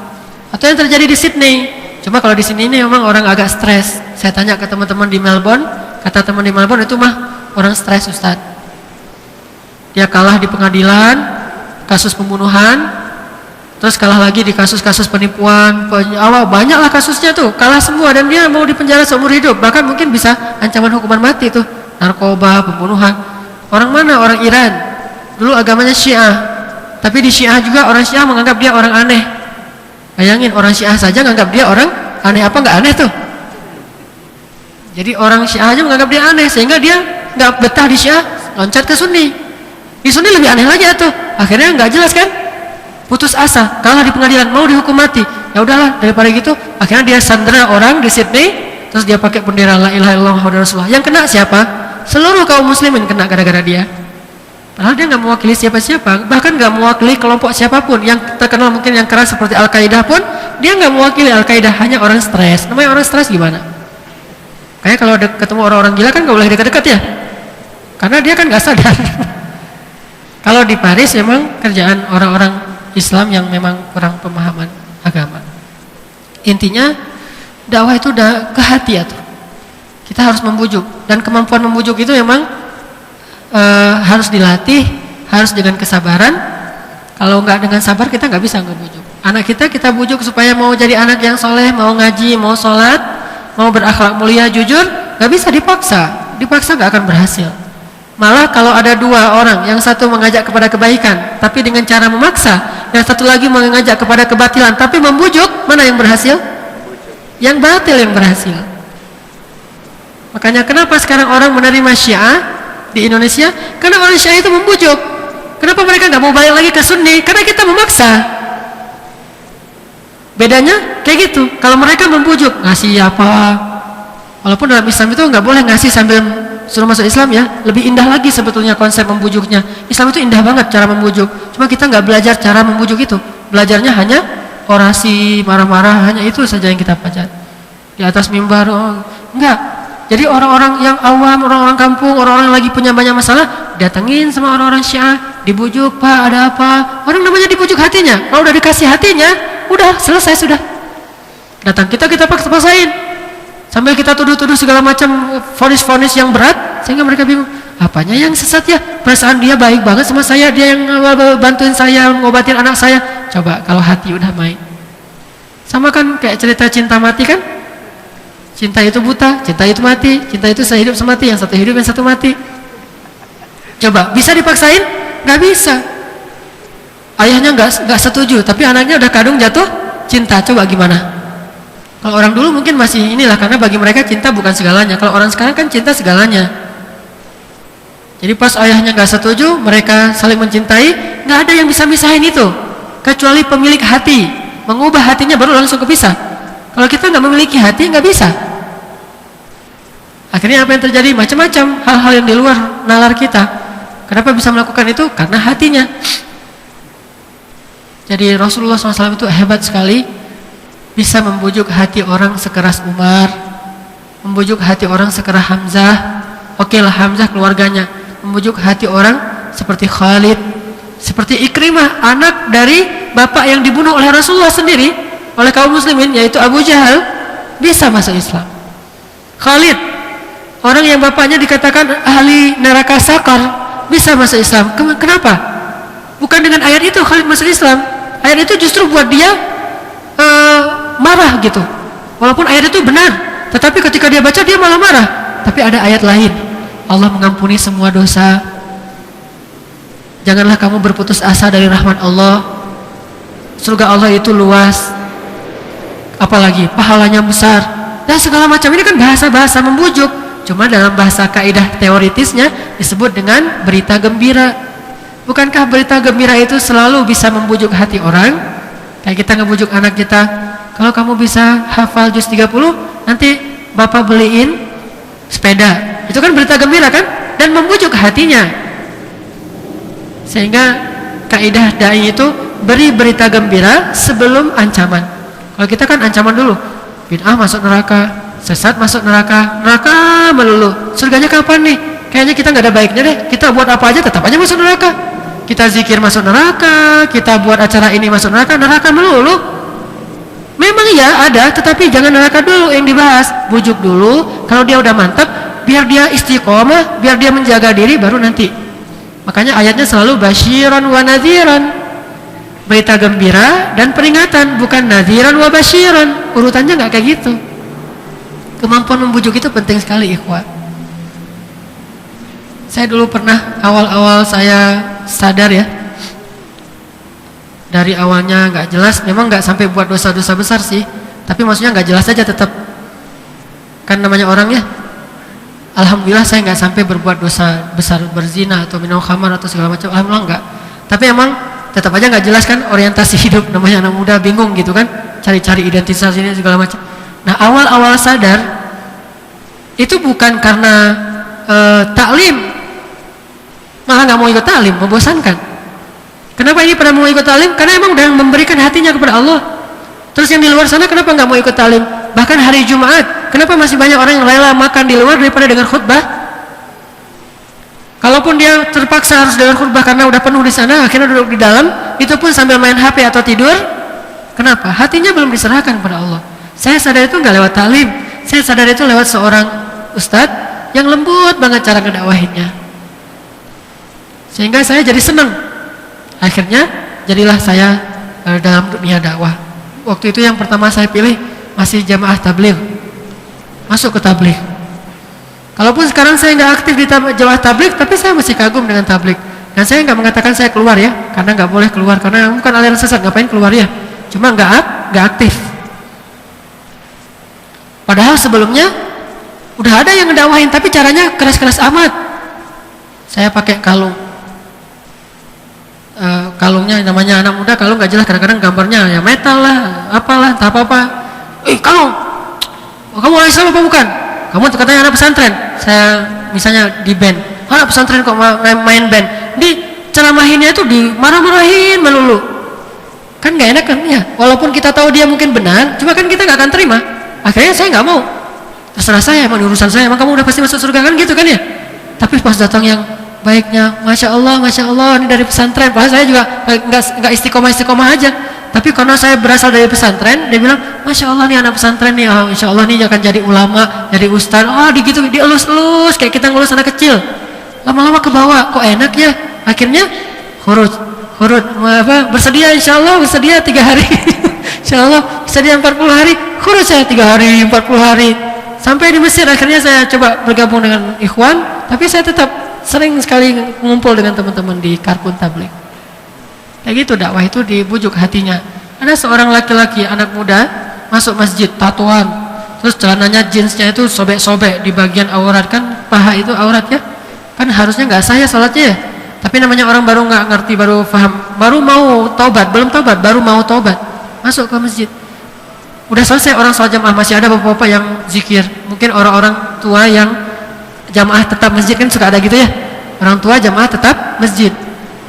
Atau yang terjadi di Sydney. Cuma kalau di sini ini memang orang agak stres. Saya tanya ke teman-teman di Melbourne, kata teman di Melbourne itu mah orang stres Ustaz. Dia kalah di pengadilan, kasus pembunuhan. Terus kalah lagi di kasus-kasus penipuan, banyaklah kasusnya tuh, kalah semua dan dia mau dipenjara seumur hidup, bahkan mungkin bisa ancaman hukuman mati tuh, narkoba, pembunuhan. Orang mana? Orang Iran. Dulu agamanya Syiah, tapi di Syiah juga orang Syiah menganggap dia orang aneh. Bayangin orang Syiah saja menganggap dia orang aneh, apa nggak aneh tuh? Jadi orang Syiah aja menganggap dia aneh sehingga dia nggak betah di Syiah, loncat ke Sunni. Di Sunni lebih aneh lagi tuh. Akhirnya nggak jelas kan? Putus asa, kalah di pengadilan, mau dihukum mati. Ya udahlah, daripada gitu, akhirnya dia sandera orang di Sydney, terus dia pakai bendera la ilaha illallah Muhammadur Rasulullah. Yang kena siapa? Seluruh kaum muslimin kena gara-gara dia. Padahal dia nggak mewakili siapa-siapa, bahkan nggak mewakili kelompok siapapun. Yang terkenal mungkin yang keras seperti Al-Qaeda pun, dia nggak mewakili Al-Qaeda, hanya orang stres. Namanya orang stres gimana? Kayak kalau ketemu orang-orang gila kan nggak boleh dekat-dekat ya, karena dia kan nggak sadar. Kalau di Paris memang kerjaan orang-orang Islam yang memang kurang pemahaman agama. Intinya dakwah itu udah ke hati ya tuh. Kita harus membujuk, dan kemampuan membujuk itu memang harus dilatih, harus dengan kesabaran. Kalau nggak dengan sabar kita nggak bisa ngebujuk. Anak kita bujuk supaya mau jadi anak yang soleh, mau ngaji, mau sholat, mau berakhlak mulia, jujur, nggak bisa dipaksa. Dipaksa nggak akan berhasil. Malah kalau ada dua orang, yang satu mengajak kepada kebaikan tapi dengan cara memaksa, yang satu lagi mengajak kepada kebatilan tapi membujuk, mana yang berhasil? Yang batil yang berhasil. Makanya kenapa sekarang orang menerima Syiah di Indonesia? Karena orang Syiah itu membujuk. Kenapa mereka nggak mau balik lagi ke Sunni? Karena kita memaksa. Bedanya kayak gitu. Kalau mereka membujuk, ngasih apa? Walaupun dalam Islam itu nggak boleh ngasih sambil suruh masuk Islam ya, lebih indah lagi sebetulnya konsep membujuknya. Islam itu indah banget cara membujuk. Cuma kita nggak belajar cara membujuk itu. Belajarnya hanya orasi, marah-marah, hanya itu saja yang kita pelajari. Di atas mimbar, enggak. Jadi orang-orang yang awam, orang-orang kampung, orang-orang yang lagi punya banyak masalah, datengin sama orang-orang Syiah, dibujuk, Pak ada apa? Orang namanya dibujuk hatinya. Kalau udah dikasih hatinya, udah selesai sudah. Datang kita paksa-paksain. Sambil kita tuduh-tuduh segala macam vonis-vonis yang berat, sehingga mereka bingung, apanya yang sesat ya? Perasaan dia baik banget sama saya, dia yang bantuin saya, ngobatin anak saya. Coba kalau hati udah main. Sama kan kayak cerita cinta mati kan? Cinta itu buta, cinta itu mati, cinta itu sehidup semati, yang satu hidup, yang satu mati. Coba, bisa dipaksain? Gak bisa. Ayahnya gak setuju, tapi anaknya udah kadung jatuh cinta, coba gimana? Kalau orang dulu mungkin masih inilah, karena bagi mereka cinta bukan segalanya. Kalau orang sekarang kan cinta segalanya. Jadi pas ayahnya gak setuju, mereka saling mencintai, gak ada yang bisa misahin itu, kecuali pemilik hati. Mengubah hatinya baru langsung kepisah. Kalau kita gak memiliki hati, gak bisa. Akhirnya apa yang terjadi? Macam-macam hal-hal yang di luar nalar kita. Kenapa bisa melakukan itu? Karena hatinya. Jadi Rasulullah SAW itu hebat sekali, bisa membujuk hati orang sekeras Umar, membujuk hati orang sekeras Hamzah. Oke lah Hamzah keluarganya, membujuk hati orang seperti Khalid, seperti Ikrimah, anak dari bapak yang dibunuh oleh Rasulullah sendiri, oleh kaum muslimin, yaitu Abu Jahal, bisa masuk Islam. Khalid, orang yang bapaknya dikatakan ahli neraka Sakar, bisa masuk Islam. Kenapa? Bukan dengan ayat itu Khalid masuk Islam. Ayat itu justru buat dia marah gitu. Walaupun ayat itu benar, tetapi ketika dia baca dia malah marah. Tapi ada ayat lain, Allah mengampuni semua dosa. Janganlah kamu berputus asa dari rahmat Allah. Surga Allah itu luas. apalagi pahalanya besar dan segala macam. Ini kan bahasa-bahasa membujuk, cuma dalam bahasa kaidah teoritisnya disebut dengan berita gembira. Bukankah berita gembira itu selalu bisa membujuk hati orang? Kayak kita ngebujuk anak kita, kalau kamu bisa hafal juz 30, nanti bapak beliin sepeda. Itu kan berita gembira kan? Dan membujuk hatinya. Sehingga kaidah dai itu beri berita gembira sebelum ancaman. Kalau kita kan ancaman dulu, bid'ah masuk neraka, sesat masuk neraka, neraka melulu. Surganya kapan nih? Kayaknya kita nggak ada baiknya deh. Kita buat apa aja tetap aja masuk neraka. Kita zikir masuk neraka, kita buat acara ini masuk neraka, neraka melulu. Memang ya ada, tetapi jangan neraka dulu yang dibahas. Bujuk dulu, kalau dia udah mantap, biar dia istiqomah, biar dia menjaga diri, baru nanti. Makanya ayatnya selalu basyiran wa nadhiran. Berita gembira dan peringatan, bukan nadhiran wa basyiran. Urutannya nggak kayak gitu. Kemampuan membujuk itu penting sekali, ikhwan. Saya dulu pernah awal-awal saya sadar ya, dari awalnya nggak jelas, memang nggak sampai buat dosa-dosa besar sih, tapi maksudnya nggak jelas aja tetap, kan namanya orang ya. Alhamdulillah saya nggak sampai berbuat dosa besar, berzina atau minum khamar atau segala macam, alhamdulillah nggak. Tapi emang tetap aja nggak jelas kan orientasi hidup, namanya anak muda bingung gitu kan, cari-cari identitas ini segala macam. Nah awal-awal sadar itu bukan karena taklim, malah nggak mau ikut taklim, membosankan. Kenapa ini pada mau ikut taklim? Karena emang udah memberikan hatinya kepada Allah. Terus yang di luar sana kenapa nggak mau ikut taklim? Bahkan hari Jumat, kenapa masih banyak orang yang rela makan di luar daripada dengar khutbah? Kalaupun dia terpaksa harus dengar khutbah karena udah penuh di sana, akhirnya duduk di dalam, itu pun sambil main HP atau tidur. Kenapa? Hatinya belum diserahkan kepada Allah. Saya sadar itu nggak lewat taklim, saya sadar itu lewat seorang ustadz yang lembut banget cara ngedakwahinnya. Sehingga saya jadi senang. Akhirnya jadilah saya dalam dunia dakwah. Waktu itu yang pertama saya pilih masih jamaah tabligh, masuk ke tabligh. Kalaupun sekarang saya nggak aktif di jamaah tabligh, tapi saya masih kagum dengan tabligh. Dan saya nggak mengatakan saya keluar ya, karena nggak boleh keluar, karena bukan aliran sesat, ngapain keluar ya? Cuma nggak aktif. Padahal sebelumnya udah ada yang ngedakwahin, tapi caranya keras-keras amat. Saya pakai kalung. Kalungnya namanya anak muda, kalung nggak jelas, kadang-kadang gambarnya ya metal lah, apalah, tak apa-apa. Kalung, kamu orang Islam apa bukan? Kamu katanya anak pesantren. Saya misalnya di band, anak pesantren kok main band. Di ceramahinnya itu dimarah-marahin melulu. Kan nggak enak kan ya? Walaupun kita tahu dia mungkin benar, cuma kan kita nggak akan terima. Akhirnya saya nggak mau. Terserah saya, emang urusan saya, emang kamu udah pasti masuk surga kan gitu kan ya? Tapi pas datang yang baiknya, masya Allah, ini dari pesantren. Padahal saya juga nggak istiqomah aja. Tapi karena saya berasal dari pesantren, dia bilang, masya Allah nih anak pesantren nih, insya Allah nih akan jadi ulama, jadi ustaz. Gitu, dielus-elus kayak kita ngelus anak kecil. Lama-lama ke bawah, kok enak ya? Akhirnya khurut, bersedia insya Allah, bersedia 3 hari. Insya Allah bersedia 40 hari, khurut saya 3 hari, 40 hari. Sampai di Mesir akhirnya saya coba bergabung dengan ikhwan, tapi saya tetap sering sekali ngumpul dengan teman-teman di Karkun Tabligh. Kayak gitu dakwah itu dibujuk hatinya. Ada seorang laki-laki anak muda masuk masjid tatoan, terus celananya jeansnya itu sobek-sobek di bagian aurat, kan paha itu aurat ya, kan harusnya nggak sah ya salatnya ya. Tapi namanya orang baru nggak ngerti, baru paham, baru mau taubat, belum taubat, baru mau taubat, masuk ke masjid. Udah selesai orang sholat jamaah, masih ada bapak-bapak yang zikir. Mungkin orang-orang tua yang jamaah tetap masjid kan suka ada gitu ya, orang tua jamaah tetap masjid.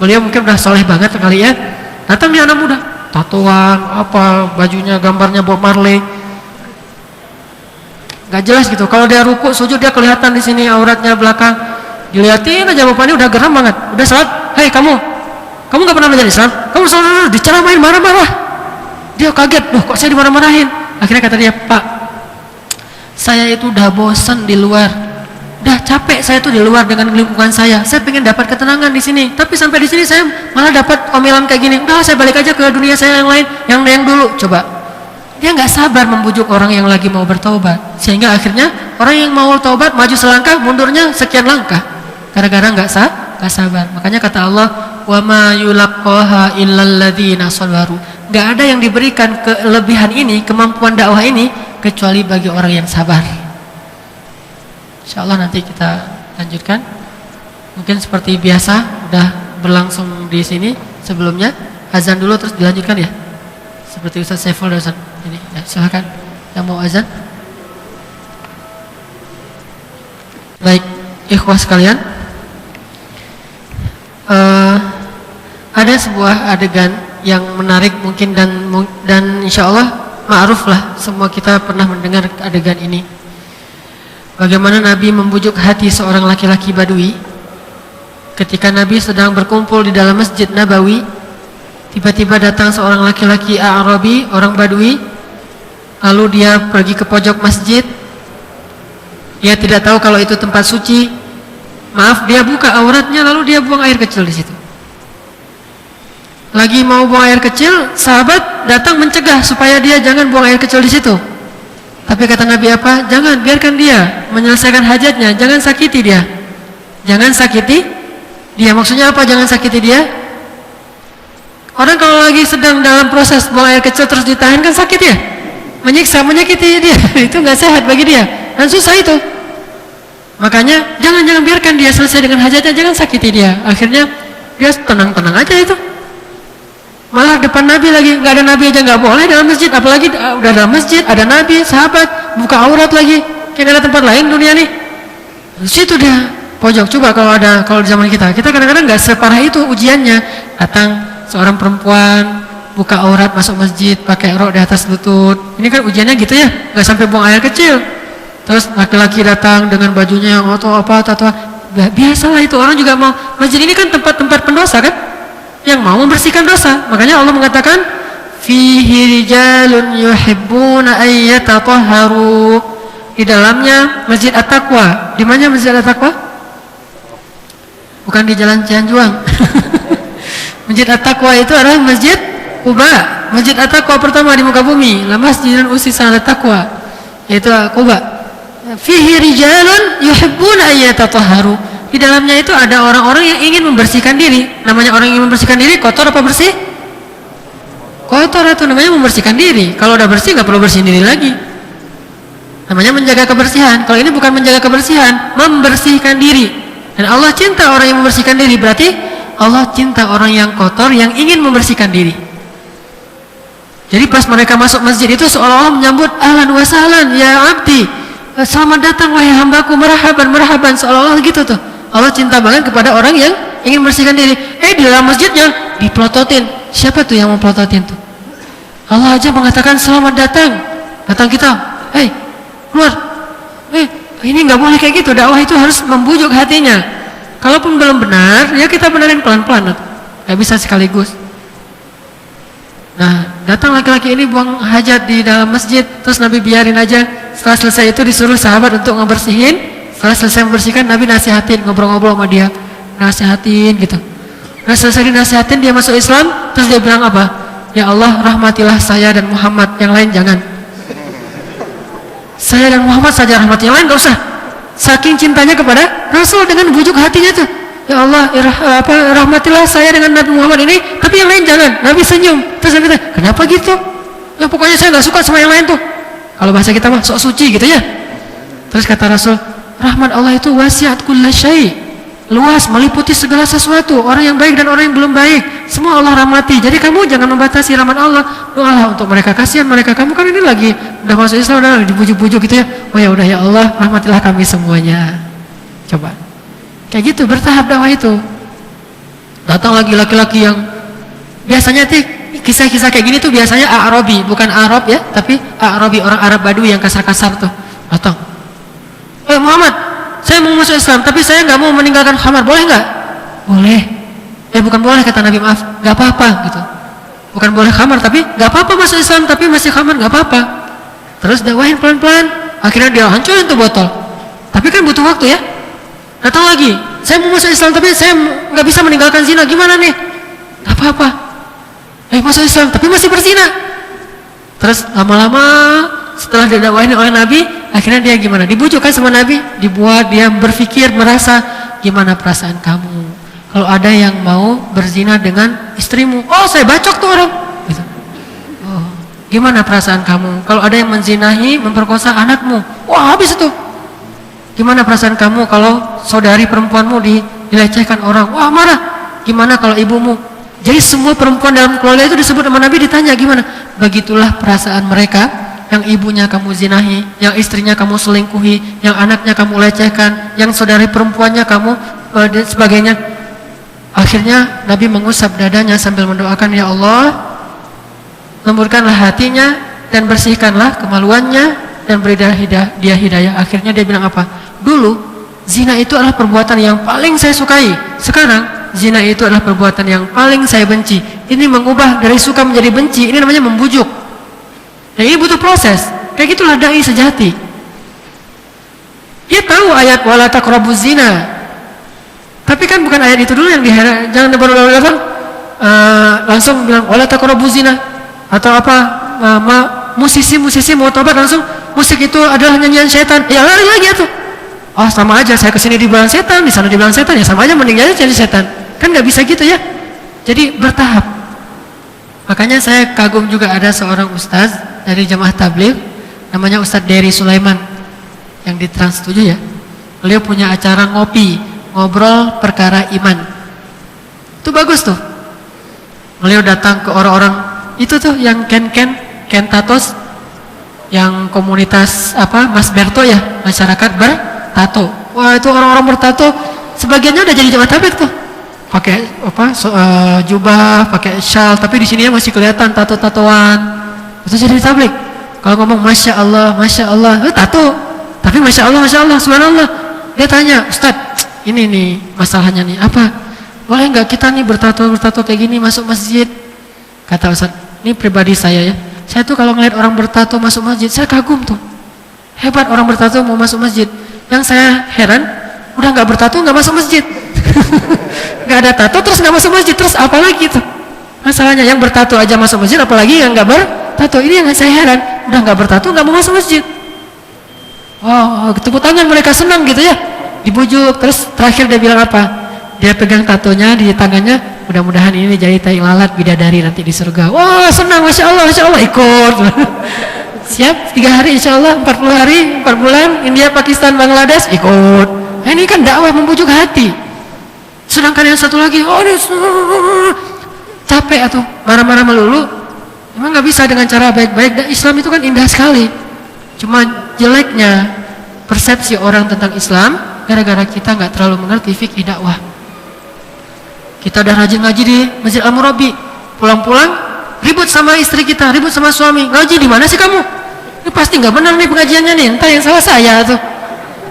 Beliau mungkin udah soleh banget kali ya. Datang dia anak muda, tatoan, apa, bajunya gambarnya Bob Marley, nggak jelas gitu. Kalau dia ruku sujud dia kelihatan di sini auratnya belakang. Dilihatin aja bapaknya udah geram banget. Udah salat, hei kamu nggak pernah belajar Islam? Kamu salat diceramain marah-marah. Dia kaget, loh kok saya dimarah-marahin? Akhirnya kata dia, Pak, saya itu udah bosan di luar. Udah capek saya tuh di luar dengan lingkungan saya. Saya pengen dapat ketenangan di sini. Tapi sampai di sini saya malah dapat omelan kayak gini. Udah saya balik aja ke dunia saya yang lain, yang dulu. Coba. Dia nggak sabar membujuk orang yang lagi mau bertaubat. Sehingga akhirnya orang yang mau taubat maju selangkah, mundurnya sekian langkah. Gara-gara nggak sabar. Makanya kata Allah, "Wa ma yulaqqaha illal ladzina sabaru." Gak ada yang diberikan kelebihan ini, kemampuan dakwah ini, kecuali bagi orang yang sabar. InsyaAllah nanti kita lanjutkan. Mungkin seperti biasa, udah berlangsung di sini sebelumnya. Azan dulu terus dilanjutkan ya. Seperti Ustaz Saiful dan Ustaz ini. Ya, silakan yang mau azan. Baik, ikhwah sekalian. Ada sebuah adegan yang menarik mungkin dan insyaallah ma'ruf lah, semua kita pernah mendengar adegan ini. Bagaimana Nabi membujuk hati seorang laki-laki Badui ketika Nabi sedang berkumpul di dalam Masjid Nabawi. Tiba-tiba datang seorang laki-laki Arabi, orang Badui, lalu dia pergi ke pojok masjid. Dia tidak tahu kalau itu tempat suci. Maaf, dia buka auratnya lalu dia buang air kecil di situ. Lagi mau buang air kecil, sahabat datang mencegah supaya dia jangan buang air kecil di situ. Tapi kata Nabi apa? Jangan, biarkan dia menyelesaikan hajatnya, jangan sakiti dia. Jangan sakiti dia. Maksudnya apa? Jangan sakiti dia. Orang kalau lagi sedang dalam proses buang air kecil terus ditahan kan sakit ya, menyiksa, menyakiti dia. Itu nggak sehat bagi dia dan susah itu. Makanya jangan biarkan dia selesai dengan hajatnya, jangan sakiti dia. Akhirnya dia tenang-tenang aja itu. Malah depan Nabi lagi, nggak ada Nabi aja nggak boleh dalam masjid, apalagi udah dalam masjid ada Nabi, sahabat, buka aurat lagi, kayak ada tempat lain dunia nih. Situ dia pojok. Coba kalau di zaman kita kadang-kadang nggak separah itu ujiannya. Datang seorang perempuan buka aurat masuk masjid pakai rok di atas lutut. Ini kan ujiannya gitu ya, nggak sampai buang air kecil. Terus laki-laki datang dengan bajunya yang atau biasalah itu, orang juga mau. Masjid ini kan tempat-tempat pendosa kan, yang mau membersihkan dosa. Makanya Allah mengatakan fihi rijalun yuhibbuna ayyatatahharu. Di dalamnya Masjid At-Taqwa. Di mana Masjid At-Taqwa? Bukan di Jalan Cianjuang. Masjid At-Taqwa itu adalah Masjid Quba. Masjid At-Taqwa pertama di muka bumi, la masjidun ussisa 'ala taqwa, yaitu Quba. Fihi rijalun yuhibbuna ayyatatahharu. Di dalamnya itu ada orang-orang yang ingin membersihkan diri. Namanya orang yang ingin membersihkan diri, kotor apa bersih? Kotor, itu namanya membersihkan diri. Kalau udah bersih nggak perlu bersihin diri lagi. Namanya menjaga kebersihan. Kalau ini bukan menjaga kebersihan, membersihkan diri. Dan Allah cinta orang yang membersihkan diri, berarti Allah cinta orang yang kotor yang ingin membersihkan diri. Jadi pas mereka masuk masjid itu seolah-olah menyambut ahlan wa sahlan ya abdi, selamat datang wahai hambaku, marhaban, seolah-olah gitu tuh. Allah cinta banget kepada orang yang ingin membersihkan diri. Di dalam masjidnya diplototin. Siapa tuh yang mau plototin tuh? Allah aja mengatakan selamat datang kita. Keluar. Ini nggak boleh kayak gitu. Dakwah itu harus membujuk hatinya. Kalaupun belum benar, ya kita benerin pelan-pelan. Gak bisa sekaligus. Nah, datang laki-laki ini buang hajat di dalam masjid, terus Nabi biarin aja. Setelah selesai itu disuruh sahabat untuk ngebersihin. Setelah selesai membersihkan, Nabi nasihatin, ngobrol-ngobrol sama dia, nasihatin gitu. Nah, selesai dinasihatin, dia masuk Islam, terus dia bilang apa? Ya Allah, rahmatilah saya dan Muhammad, yang lain jangan. Saya dan Muhammad saja rahmat, yang lain gak usah. Saking cintanya kepada Rasul dengan bujuk hatinya tuh. Ya Allah, rahmatilah saya dengan Nabi Muhammad ini, tapi yang lain jangan. Nabi senyum. Terus Nabi tanya, kenapa gitu? Ya pokoknya saya nggak suka sama yang lain tuh. Kalau bahasa kita mah sok suci gitu ya. Terus kata Rasul, rahmat Allah itu wasiat kulla syai', luas, meliputi segala sesuatu. Orang yang baik dan orang yang belum baik, semua Allah rahmati. Jadi kamu jangan membatasi rahmat Allah. Doalah untuk mereka, kasihan mereka. Kamu kan ini lagi udah masuk Islam, udah dibujuk-bujuk gitu ya. Oh ya udah, ya Allah, rahmatilah kami semuanya. Coba kayak gitu bertahap dakwah itu. Datang lagi laki-laki yang biasanya kisah-kisah kayak gini tuh biasanya Arabi, bukan Arab ya, tapi Arabi, orang Arab Badui yang kasar-kasar tuh. Datang, Muhammad, saya mau masuk Islam, tapi saya nggak mau meninggalkan khamar, boleh nggak? Boleh. Bukan boleh, kata Nabi, maaf, nggak apa-apa gitu. Bukan boleh khamar, tapi nggak apa-apa masuk Islam, tapi masih khamar nggak apa-apa. Terus dakwahin pelan-pelan, akhirnya dia hancurin tuh botol. Tapi kan butuh waktu ya. Datang lagi, saya mau masuk Islam, tapi saya nggak bisa meninggalkan zina, gimana nih? Nggak apa-apa. Masuk Islam, tapi masih berzina. Terus lama-lama setelah didakwahin oleh Nabi, akhirnya dia gimana? Dibujuk kan sama Nabi, dibuat dia berpikir, merasa, gimana perasaan kamu kalau ada yang mau berzina dengan istrimu? Oh, saya bacok tuh orang gitu. Gimana perasaan kamu? Kalau ada yang menzinahi, memperkosa anakmu, wah habis itu. Gimana perasaan kamu kalau saudari perempuanmu dilecehkan orang? Wah marah. Gimana kalau ibumu? Jadi semua perempuan dalam keluarga itu disebut sama Nabi, ditanya gimana? Begitulah perasaan mereka yang ibunya kamu zinahi, yang istrinya kamu selingkuhi, yang anaknya kamu lecehkan, yang saudari perempuannya kamu dan sebagainya. Akhirnya Nabi mengusap dadanya sambil mendoakan, ya Allah, lembutkanlah hatinya dan bersihkanlah kemaluannya dan beri dia hidayah. Akhirnya dia bilang apa? Dulu zina itu adalah perbuatan yang paling saya sukai. Sekarang zina itu adalah perbuatan yang paling saya benci. Ini mengubah dari suka menjadi benci. Ini namanya membujuk. Dan ini butuh proses. Kayak gitulah dai sejati. Dia tahu ayat wala taqrabuz zina. Tapi kan bukan ayat itu dulu yang jangan baru langsung bilang wala taqrabuz zina atau apa musisi mau tobat langsung musik itu adalah nyanyian setan. Ya lari lagi itu. Oh sama aja, saya kesini dibilang setan, di sana dibilang setan, ya sama aja mending aja jadi setan. Kan nggak bisa gitu ya. Jadi bertahap. Makanya saya kagum juga ada seorang ustaz dari jamaah tabligh, namanya Ustaz Dery Sulaiman yang di Trans 7 ya. Beliau punya acara ngobrol perkara iman. Itu bagus tuh. Beliau datang ke orang-orang itu tuh yang Ken Tatos, yang komunitas apa Mas Berto ya, masyarakat bertato. Wah itu orang-orang bertato sebagiannya udah jadi jamaah tabligh tuh, pakai jubah, pakai shawl, tapi di sini masih kelihatan tato-tatoan. Itu jadi tabligh. Kalau ngomong masya Allah, tato, tapi masya Allah, subhanallah. Dia tanya, Ustadz, ini nih masalahnya nih apa? Boleh nggak kita nih bertato kayak gini masuk masjid? Kata Ustadz, ini pribadi saya ya. Saya tuh kalau ngeliat orang bertato masuk masjid, saya kagum tuh. Hebat orang bertato mau masuk masjid. Yang saya heran, udah nggak bertato nggak masuk masjid. Nggak ada tato terus nggak masuk masjid, terus apa lagi tuh? Masalahnya yang bertato aja masuk masjid, apalagi yang nggak bertato. Ini yang saya heran, udah nggak bertato nggak mau masuk masjid. Wow, tepuk tangan mereka senang gitu ya. Dibujuk, terus terakhir dia bilang apa? Dia pegang tatonya di tangannya, mudah-mudahan ini jadi tai lalat bidadari nanti di surga. Wah senang, masya Allah, ikut. Siap 3 hari insya Allah, 40 hari, 4 bulan, India, Pakistan, Bangladesh, ikut. Nah, ini kan dakwah membujuk hati. Sedangkan yang satu lagi, oh ini capek atau marah-marah melulu. Emang nggak bisa dengan cara baik-baik. Dan Islam itu kan indah sekali. Cuma jeleknya persepsi orang tentang Islam gara-gara kita nggak terlalu mengerti fikih dakwah. Kita udah rajin ngaji di Masjid Al-Murabi, pulang-pulang ribut sama istri kita, ribut sama suami. Ngaji di mana sih kamu? Ini pasti nggak benar nih pengajiannya nih, entah yang salah saya tuh.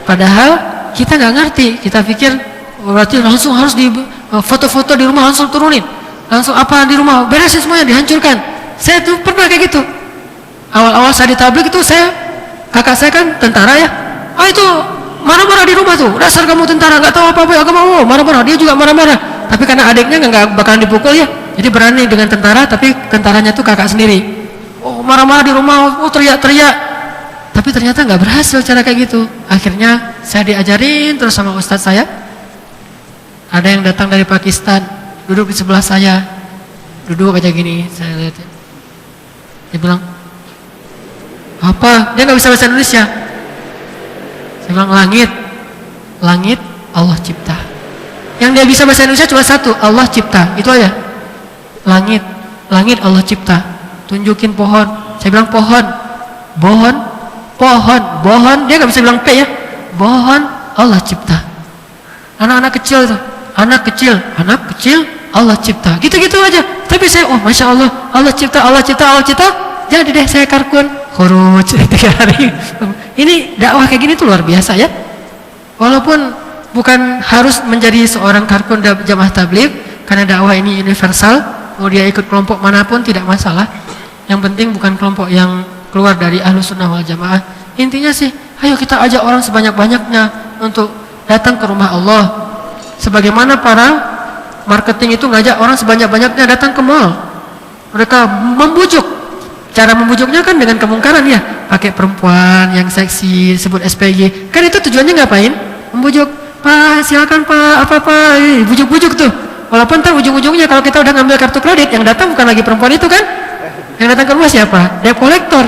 Padahal kita nggak ngerti, kita pikir berarti langsung harus di foto-foto di rumah langsung turunin, langsung apa di rumah beresin semuanya, dihancurkan. Saya tuh pernah kayak gitu. Awal-awal saya di tabligh itu kakak saya kan tentara ya. Itu marah-marah di rumah tuh, dasar kamu tentara nggak tahu apa-apa agama, marah-marah. Dia juga marah-marah. Tapi karena adiknya nggak bakalan dipukul ya, jadi berani dengan tentara. Tapi tentaranya tuh kakak sendiri. Oh marah-marah di rumah, oh teriak-teriak. Tapi ternyata nggak berhasil cara kayak gitu. Akhirnya saya diajarin terus sama ustadz saya. Ada yang datang dari Pakistan, duduk di sebelah saya, duduk aja gini. Saya lihat, dia bilang, apa? Dia nggak bisa bahasa Indonesia. Saya bilang langit Allah cipta. Yang dia bisa bahasa Indonesia cuma satu, Allah cipta, itu aja. Langit Allah cipta. Tunjukin pohon. Saya bilang pohon. Dia nggak bisa bilang P ya. Pohon Allah cipta. Anak-anak kecil itu, anak kecil Allah cipta. Gitu-gitu aja. Tapi saya, oh masya Allah, Allah cipta. Jadi deh saya karkun, khuruj 3 hari. Ini dakwah kayak gini tuh luar biasa ya. Walaupun bukan harus menjadi seorang karkun jamaah tabligh, karena dakwah ini universal, mau dia ikut kelompok manapun tidak masalah. Yang penting bukan kelompok yang keluar dari Ahlus Sunnah wal Jamaah. Intinya sih, ayo kita ajak orang sebanyak-banyaknya untuk datang ke rumah Allah. Sebagaimana para marketing itu ngajak orang sebanyak-banyaknya datang ke mall. Mereka membujuk. Cara membujuknya kan dengan kemungkaran ya, pakai perempuan yang seksi, sebut SPG. Kan itu tujuannya ngapain? Membujuk. Pak silakan Pak, apa bujuk-bujuk tuh. Walaupun ntar ujung-ujungnya kalau kita udah ngambil kartu kredit, yang datang bukan lagi perempuan itu kan, Yang datang ke rumah siapa? Debt collector.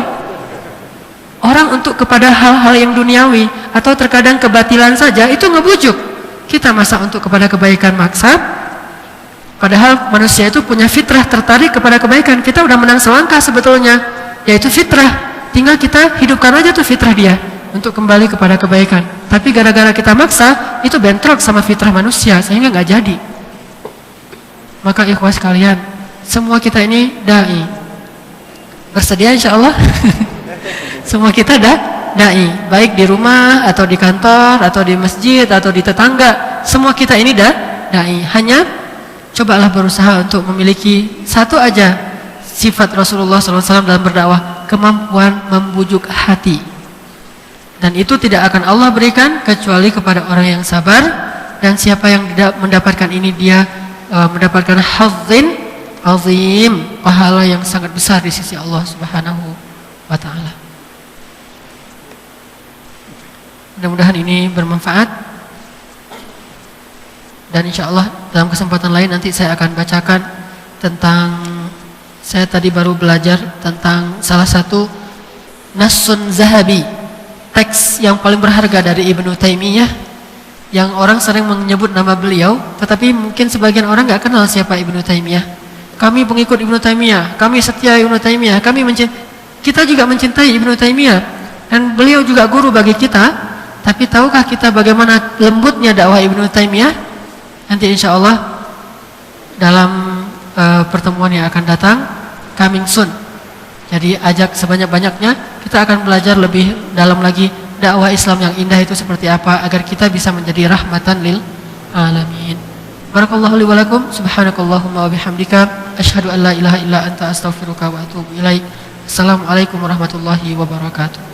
Orang untuk kepada hal-hal yang duniawi atau terkadang kebatilan saja itu ngebujuk. Kita masa untuk kepada kebaikan maksa? Padahal manusia itu punya fitrah tertarik kepada kebaikan. Kita udah menang selangkah sebetulnya, yaitu fitrah. Tinggal kita hidupkan aja tuh fitrah dia untuk kembali kepada kebaikan. Tapi gara-gara kita maksa, itu bentrok sama fitrah manusia sehingga nggak jadi. Maka ikhwas sekalian, semua kita ini dai. Bersedia insya Allah. Semua kita dai, baik di rumah atau di kantor atau di masjid atau di tetangga. Semua kita ini dai. Hanya cobalah berusaha untuk memiliki satu aja sifat Rasulullah SAW dalam berdakwah, kemampuan membujuk hati. Dan itu tidak akan Allah berikan kecuali kepada orang yang sabar. Dan siapa yang mendapatkan ini, dia mendapatkan hadzin azim, pahala yang sangat besar di sisi Allah Subhanahu wa ta'ala. Mudah-mudahan ini bermanfaat. Dan insya Allah dalam kesempatan lain nanti saya akan bacakan tentang, saya tadi baru belajar tentang salah satu Nassun Zahabi, teks yang paling berharga dari Ibnu Taimiyah, yang orang sering menyebut nama beliau, tetapi mungkin sebagian orang nggak kenal siapa Ibnu Taimiyah. Kami pengikut Ibnu Taimiyah, kami setia Ibnu Taimiyah, kita juga mencintai Ibnu Taimiyah, dan beliau juga guru bagi kita. Tapi tahukah kita bagaimana lembutnya dakwah Ibnu Taimiyah? Nanti insya Allah dalam pertemuan yang akan datang, coming soon. Jadi ajak sebanyak-banyaknya, kita akan belajar lebih dalam lagi dakwah Islam yang indah itu seperti apa, agar kita bisa menjadi rahmatan lil alamin. Barakallahu li wa lakum, subhanakallahumma wa bihamdika, asyhadu an la ilaha illa anta astaghfiruka wa atubu ilaik. Assalamualaikum warahmatullahi wabarakatuh.